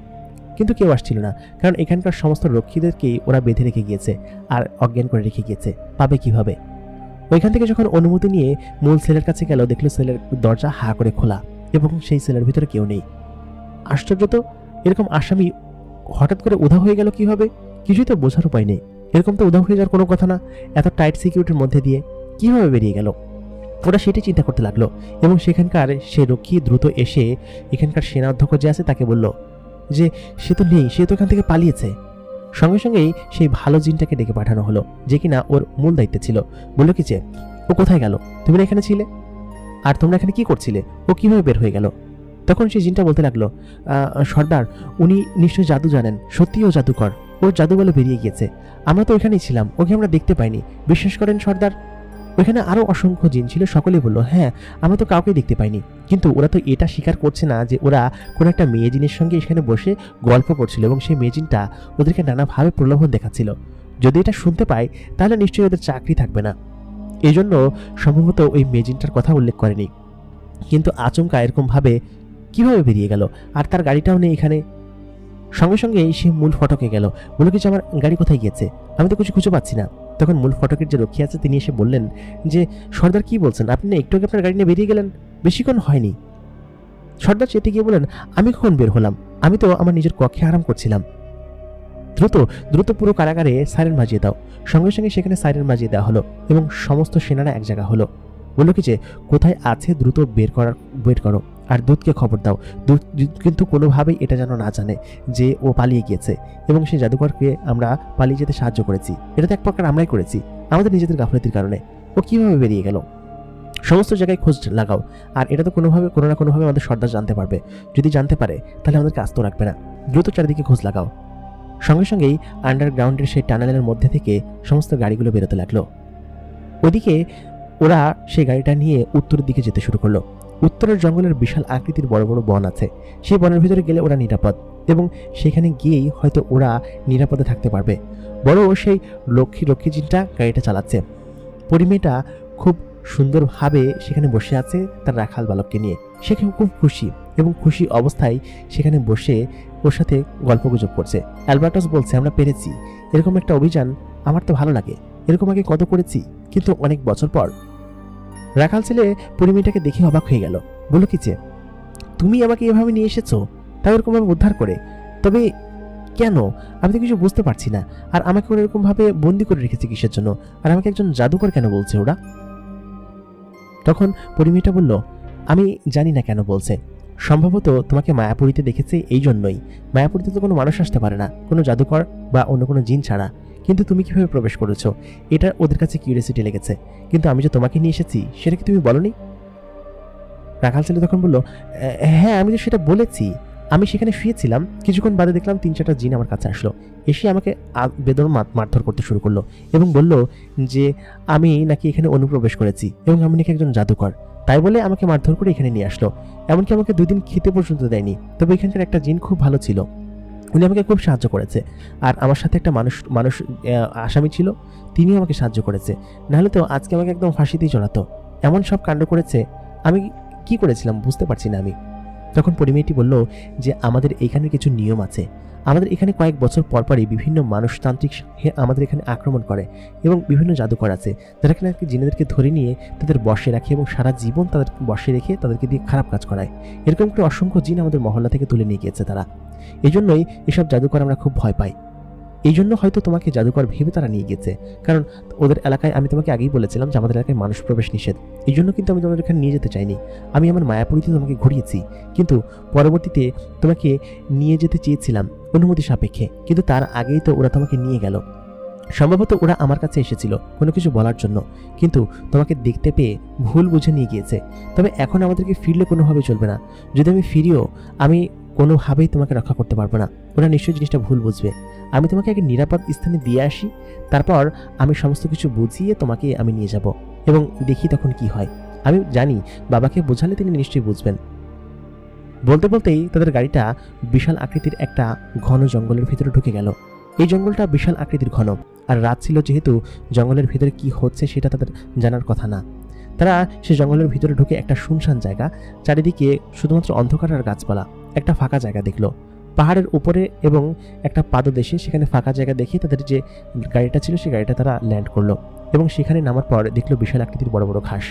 A: কিন্তু কেউ আসছিল না, কারণ এখানকার সমস্ত রক্ষীদেরকেই ওরা বেঁধে রেখে গিয়েছে আর অজ্ঞান করে রেখে গিয়েছে। পাবে কিভাবে? ওইখান থেকে যখন অনুমতি নিয়ে মূল সেলের কাছে গেল, দেখলো সেলের দরজা হা করে খোলা, এবং সেই সেলের ভিতরে কেউ নেই। আশ্চর্য তো, এরকম আসামি হঠাৎ করে উধাও হয়ে গেল কিভাবে? কিছুই তো বোঝার উপায় নেই। এরকম তো উধাও হয়ে যাওয়ার কোনো কথা না, এত টাইট সিকিউরিটির মধ্যে দিয়ে কিভাবে বেরিয়ে গেল? ওরা সেটাই চিন্তা করতে লাগলো, এবং সেখানকার সে রক্ষী দ্রুত এসে এখানকার সেনা অধ্যক্ষ যে আছে তাকে বলল যে সে তো নেই, সে তো এখান থেকে পালিয়েছে। সঙ্গে সঙ্গেই সেই ভালো জিনটাকে ডেকে পাঠানো হলো, যে কিনা ওর মূল দায়িত্বে ছিল। বললো কি যে, ও কোথায় গেল? তুমি না এখানে ছিলে, আর তোমরা এখানে কি করছিলে? ও কিভাবে বের হয়ে গেল? তখন সেই জিনটা বলতে লাগলো, সর্দার, উনি নিশ্চয়ই জাদু জানেন, সত্যিই ও জাদুকর, ওর জাদু বলে বেরিয়ে গিয়েছে, আমরা তো ওইখানেই ছিলাম, ওকে আমরা দেখতে পাইনি, বিশ্বাস করেন সর্দার। ওইখানে আরো অসংখ্য জিন ছিল, সকলেই বলল, হ্যাঁ আমরা তো কাউকে দেখতে পাইনি, কিন্তু ওরা তো এটা স্বীকার করছে না যে ওরা কোনো একটা মেয়ে জিনের সঙ্গে এখানে বসে গল্প করছিল, এবং সেই মেয়ে জিনটা ওদেরকে নানাভাবে প্রলোভন দেখাচ্ছিল। যদি এটা শুনতে পায় তাহলে নিশ্চয়ই ওদের চাকরি থাকবে না, এই জন্য সম্ভবত ওই মেয়ে জিনটার কথা উল্লেখ করেনি। কিন্তু আচমকা এরকমভাবে কিভাবে বেরিয়ে গেল? আর তার গাড়িটাও নেই এখানে। সঙ্গে সঙ্গে সে মূল ফটকে গেল, বলল কিছু, আমার গাড়ি কোথায় গিয়েছে? আমি তো কিছু খুঁজে পাচ্ছি না। তখন মূল ফটকের যে রক্ষী আছে তিনি এসে বললেন যে, সর্দার কি বলছেন, আপনি না একটু আগে আপনার গাড়ি নিয়ে বেরিয়ে গেলেন, বেশিক্ষণ হয়নি। সর্দার চেতে গিয়ে বলেন, আমি কখন বের হলাম? আমি তো আমার নিজের কক্ষে আরাম করছিলাম। দ্রুত দ্রুত পুরো কারাগারে সাইরেন বাজিয়ে দাও। সঙ্গে সঙ্গে সেখানে সাইরেন বাজিয়ে দেওয়া হলো, এবং সমস্ত সেনারা এক জায়গা হলো। বললো কি যে, কোথায় আছে দ্রুত বের করো, আর দূতকে খবর দাও। দূত কিন্তু কোনোভাবেই এটা যেন না জানে যে ও পালিয়ে গিয়েছে, এবং সেই জাদুকরকে আমরা পালিয়ে যেতে সাহায্য করেছি। এটা তো এক প্রকার আমরাই করেছি, আমাদের নিজেদের গাফলতির কারণে। ও কিভাবে বেরিয়ে গেল? সমস্ত জায়গায় খোঁজ লাগাও, আর এটা তো কোনো না কোনোভাবে আমাদের সর্দার জানতে পারবে। যদি জানতে পারে তাহলে আমাদেরকে আস্ত রাখবে না। দ্রুত চারিদিকে খোঁজ লাগাও। সঙ্গে সঙ্গেই আন্ডারগ্রাউন্ডের সেই টানেলের মধ্যে থেকে সমস্ত গাড়িগুলো বেরোতে লাগলো। ওদিকে ওরা সেই গাড়িটা নিয়ে উত্তরের দিকে যেতে শুরু করলো। উত্তরের জঙ্গলের বিশাল আকৃতির বড় বড় বন আছে, সেই বনের ভিতরে গেলে ওরা নিরাপদ এবং সেখানে গিয়েই হয়তো ওরা নিরাপদে থাকতে পারবে। বড় সেই লক্ষ্মী জিনটা গাড়িটা চালাচ্ছে। পরিমেয়েটা খুব সুন্দরভাবে সেখানে বসে আছে তার রাখাল বালককে নিয়ে। সে খুব খুশি এবং খুশি অবস্থায় সেখানে বসে ওর সাথে গল্পগুজব করছে। অ্যালবার্টাস বলছে, আমরা পেরেছি, এরকম একটা অভিযান আমার তো ভালো লাগে, এরকম আগে কত করেছি, কিন্তু অনেক বছর পর। রাখাল ছেলে পরিমেয়েটাকে দেখে অবাক হয়ে গেল, বলল, কি যে তুমি আমাকে এভাবে নিয়ে এসেছো, তাও এরকমভাবে উদ্ধার করে? তবে কেন? আমি তো কিছু বুঝতে পারছি না। আর আমাকে ওরা এরকম ভাবে বন্দি করে রেখেছে কিসের জন্য? আর আমাকে একজন জাদুকর কেন বলছে ওরা? তখন পরিমেয়েটা বলল, আমি জানি না কেন বলছে, সম্ভবত তোমাকে মায়াপুরীতে দেখেছে এই জন্যই। মায়াপুরীতে তো কোনো মানুষ আসতে পারে না, কোনো জাদুকর বা অন্য কোনো জিন ছাড়া। কিন্তু তুমি কিভাবে প্রবেশ করেছো এটা ওদের কাছে কিউরিয়াসিটি লেগেছে। কিন্তু আমি যে তোমাকে নিয়ে এসেছি সেটা কি তুমি বলনি? রাখাল ছেলে তখন বলল, হ্যাঁ আমি তো সেটা বলেছি। আমি সেখানে শুয়েছিলাম, কিছুক্ষণ বাদে দেখলাম 3-4টা জিন আমার কাছে আসলো, এসে আমাকে বেদন মারধর করতে শুরু করলো এবং বলল যে আমি নাকি এখানে অনুপ্রবেশ করেছি এবং আমি নাকি একজন জাদুকর। তাই বলে আমাকে মারধর করে এখানে নিয়ে আসলো। এমনকি আমাকে 2 দিন খেতে পর্যন্ত দেয়নি। তবে এখানকার একটা জিন খুব ভালো ছিল, উনি আমাকে খুব সাহায্য করেছে। আর আমার সাথে একটা মানুষ আসামি ছিল, তিনিও আমাকে সাহায্য করেছে। নাহলে তো আজকে আমাকে একদম ফাঁসিতেই চড়াতো। এমন সব কাণ্ড করেছে, আমি কি করেছিলাম বুঝতে পারছি না আমি। তখন পরিমেয়েটি বলল যে আমাদের এখানে কিছু নিয়ম আছে। আমাদের এখানে কয়েক বছর পরপরই বিভিন্ন মানুষতান্ত্রিক আমাদের এখানে আক্রমণ করে এবং বিভিন্ন জাদুকর আছে যারা কিনা জিনেদেরকে ধরে নিয়ে তাদের বশে রাখে এবং সারা জীবন তাদের বশে রেখে তাদেরকে দিয়ে খারাপ কাজ করায়। এরকম করে অসংখ্য জিন আমাদের মহল্লা থেকে তুলে নিয়ে গিয়েছে তারা। এই জন্যই এসব জাদুকর আমরা খুব ভয় পাই। এই জন্য হয়তো তোমাকে জাদুকর ভেবে তারা নিয়ে গেছে, কারণ ওদের এলাকায়, আমি তোমাকে আগেই বলেছিলাম যে আমাদের এলাকায় মানুষ প্রবেশ নিষেধ। এই জন্য কিন্তু আমি তোমাদের এখানে নিয়ে যেতে চাইনি। আমি আমার মায়াপুরীতে তোমাকে ঘুরিয়েছি, কিন্তু পরবর্তীতে তোমাকে নিয়ে যেতে চেয়েছিলাম অনুমতি সাপেক্ষে, কিন্তু তার আগেই তো ওরা তোমাকে নিয়ে গেল। সম্ভবত ওরা আমার কাছে এসেছিল কোনো কিছু বলার জন্য, কিন্তু তোমাকে দেখতে পেয়ে ভুল বুঝে নিয়ে গিয়েছে। তবে এখন আমাদেরকে ফিরলে কোনোভাবে চলবে না। যদি আমি ফিরিও, আমি কোনোভাবেই তোমাকে রক্ষা করতে পারবো না। ওরা নিশ্চয়ই জিনিসটা ভুল বুঝবে। আমি তোমাকে এক নিরাপদ স্থানে দিয়ে আসি, তারপর আমি সমস্ত কিছু বুঝিয়ে তোমাকে আমি নিয়ে যাব এবং দেখি তখন কি হয়। আমি জানি বাবাকে বোঝালে তিনি নিশ্চয়ই বুঝবেন। বলতে বলতেই তাদের গাড়িটা বিশাল আকৃতির একটা ঘন জঙ্গলের ভিতরে ঢুকে গেল। এই জঙ্গলটা বিশাল আকৃতির ঘন, আর রাত ছিল যেহেতু জঙ্গলের ভিতরে কি হচ্ছে সেটা তাদের জানার কথা না। তারা সে জঙ্গলের ভিতরে ঢুকে একটা শুনশান জায়গা, চারিদিকে শুধুমাত্র অন্ধকার আর গাছপালা, একটা ফাঁকা জায়গা দেখলো। পাহাড়ের উপরে এবং একটা পাদদেশে সেখানে ফাঁকা জায়গা দেখে তাদের যে গাড়িটা ছিল সেই গাড়িটা তারা ল্যান্ড করলো এবং সেখানে নামার পর দেখলো বিশাল আকৃতির বড় বড় ঘাস।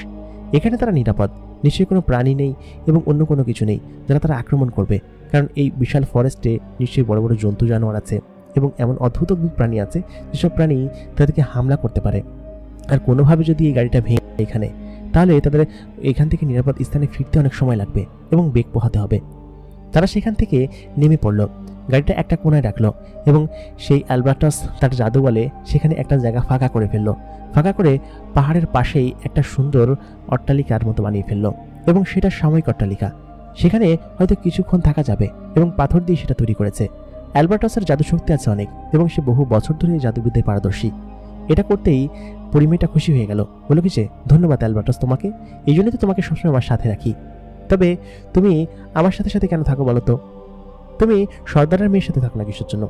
A: এখানে তারা নিরাপদ, নিশ্চয়ই কোনো প্রাণী নেই এবং অন্য কোনো কিছু নেই যারা তারা আক্রমণ করবে, কারণ এই বিশাল ফরেস্টে নিশ্চয়ই বড় বড় জন্তু জানোয়ার আছে এবং এমন অদ্ভুত অদ্ভুত প্রাণী আছে যেসব প্রাণী তাদেরকে হামলা করতে পারে। আর কোনোভাবে যদি এই গাড়িটা ভেঙে এখানে, তাহলে তাদের এখান থেকে নিরাপদ স্থানে ফিরতে অনেক সময় লাগবে এবং বেগ পোহাতে হবে। তারা সেখান থেকে নেমে পড়ল, গাড়িটা একটা কোনায় রাখলো এবং সেই অ্যালবার্টাস তার জাদু বলে সেখানে একটা জায়গা ফাঁকা করে ফেললো। ফাঁকা করে পাহাড়ের পাশেই একটা সুন্দর অট্টালিকার মতো বানিয়ে ফেললো এবং সেটা সাময়িক অট্টালিকা। সেখানে হয়তো কিছুক্ষণ থাকা যাবে এবং পাথর দিয়ে সেটা তৈরি করেছে। অ্যালবার্টাসের জাদু শক্তি আছে অনেক এবং সে বহু বছর ধরে জাদুবিদ্যায় পারদর্শী। এটা করতেই পরিমেয়েটা খুশি হয়ে গেল, বলে কি যে ধন্যবাদ অ্যালবার্টাস তোমাকে, এই জন্যই তো তোমাকে সবসময় আমার সাথে রাখি। তবে তুমি আমার সাথে সাথে কেন থাকো বলো তো? তুমি সর্দারের মেয়ের সাথে থাকো না কিসের জন্য?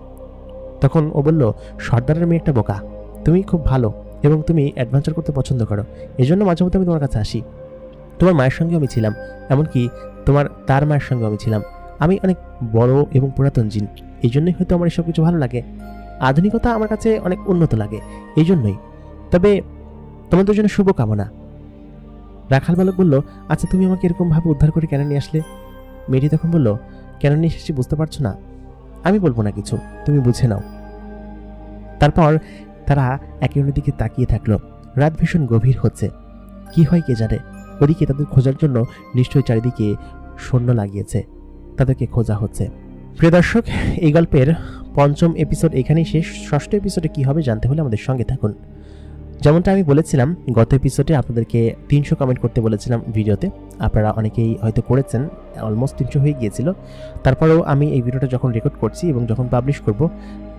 A: তখন ও বলল, সর্দারের মেয়ে একটা বোকা, তুমি খুব ভালো এবং তুমি অ্যাডভেঞ্চার করতে পছন্দ করো, এই জন্য মাঝে মধ্যে আমি তোমার কাছে আসি। তোমার মায়ের সঙ্গে আমি ছিলাম, এমনকি তার মায়ের সঙ্গে আমি ছিলাম। আমি অনেক বড় এবং পুরাতন জিন, এই জন্যই হয়তো আমার এসব কিছু ভালো লাগে। আধুনিকতা আমার কাছে অনেক উন্নত লাগে, এই জন্যই। তবে তোমাদের জন্য শুভকামনা। রাখাল বালক বলল, আচ্ছা তুমি আমাকে এরকমভাবে উদ্ধার করে কেন নিয়ে আসলে? মেয়েটি তখন বলল, কেন নিয়ে এসেছি বুঝতে পারছো না? আমি বলবো না কিছু, তুমি বুঝে নাও। তারপর তারা একে অন্যের দিকে তাকিয়ে থাকলো। রাত ভীষণ গভীর হচ্ছে, কি হয় কে জানে। ওদিকে তাদের খোঁজার জন্য নিশ্চয়ই চারিদিকে সৈন্য লাগিয়েছে, তাদেরকে খোঁজা হচ্ছে। প্রিয় দর্শক, এই গল্পের 5ম এপিসোড এখানেই শেষ। 6ষ্ঠ এপিসোডে কি হবে জানতে হলে আমাদের সঙ্গে থাকুন। যেমনটা আমি বলেছিলাম গত এপিসোডে আপনাদেরকে 300 কমেন্ট করতে বলেছিলাম ভিডিওতে, আপনারা অনেকেই হয়তো করেছেন, অলমোস্ট 300 হয়ে গিয়েছিল। তারপরেও আমি এই ভিডিওটা যখন রেকর্ড করছি এবং যখন পাবলিশ করব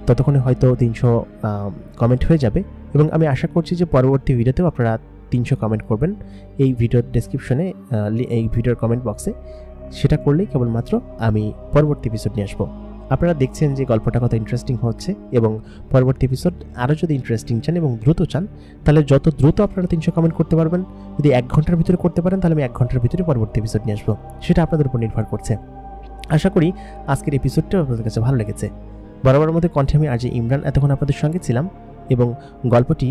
A: ততক্ষণে হয়তো 300 কমেন্ট হয়ে যাবে এবং আমি আশা করছি যে পরবর্তী ভিডিওতেও আপনারা 300 কমেন্ট করবেন এই ভিডিওর ডেসক্রিপশনে, এই ভিডিওর কমেন্ট বক্সে। সেটা করলেই কেবলমাত্র আমি পরবর্তী এপিসোড নিয়ে আসবো। আপনারা দেখছেন যে গল্পটা কত ইন্টারেস্টিং হচ্ছে, এবং পরবর্তী এপিসোড আরও যদি ইন্টারেস্টিং চান এবং দ্রুত চান, তাহলে যত দ্রুত আপনারা 300 কমেন্ট করতে পারবেন, যদি 1 ঘন্টার ভিতরে করতে পারেন তাহলে আমি 1 ঘন্টার ভিতরে পরবর্তী এপিসোড নিয়ে আসবো। সেটা আপনাদের উপর নির্ভর করছে। আশা করি আজকের এপিসোডটা আপনাদের কাছে ভালো লেগেছে। বরাবরের মধ্যে কণ্ঠে আমি আরজে ইমরান এতক্ষণ আপনাদের সঙ্গে ছিলাম, এবং গল্পটি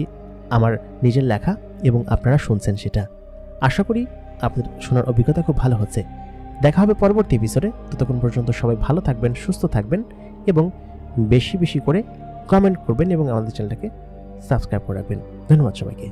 A: আমার নিজের লেখা এবং আপনারা শুনছেন সেটা। আশা করি আপনাদের শোনার অভিজ্ঞতা খুব ভালো হচ্ছে। দেখা হবে পরবর্তী এপিসোডে। ততক্ষণ পর্যন্ত সবাই ভালো থাকবেন, সুস্থ থাকবেন, এবং বেশি বেশি করে কমেন্ট করবেন এবং আমাদের চ্যানেলটাকে সাবস্ক্রাইব করে রাখবেন। ধন্যবাদ সবাইকে।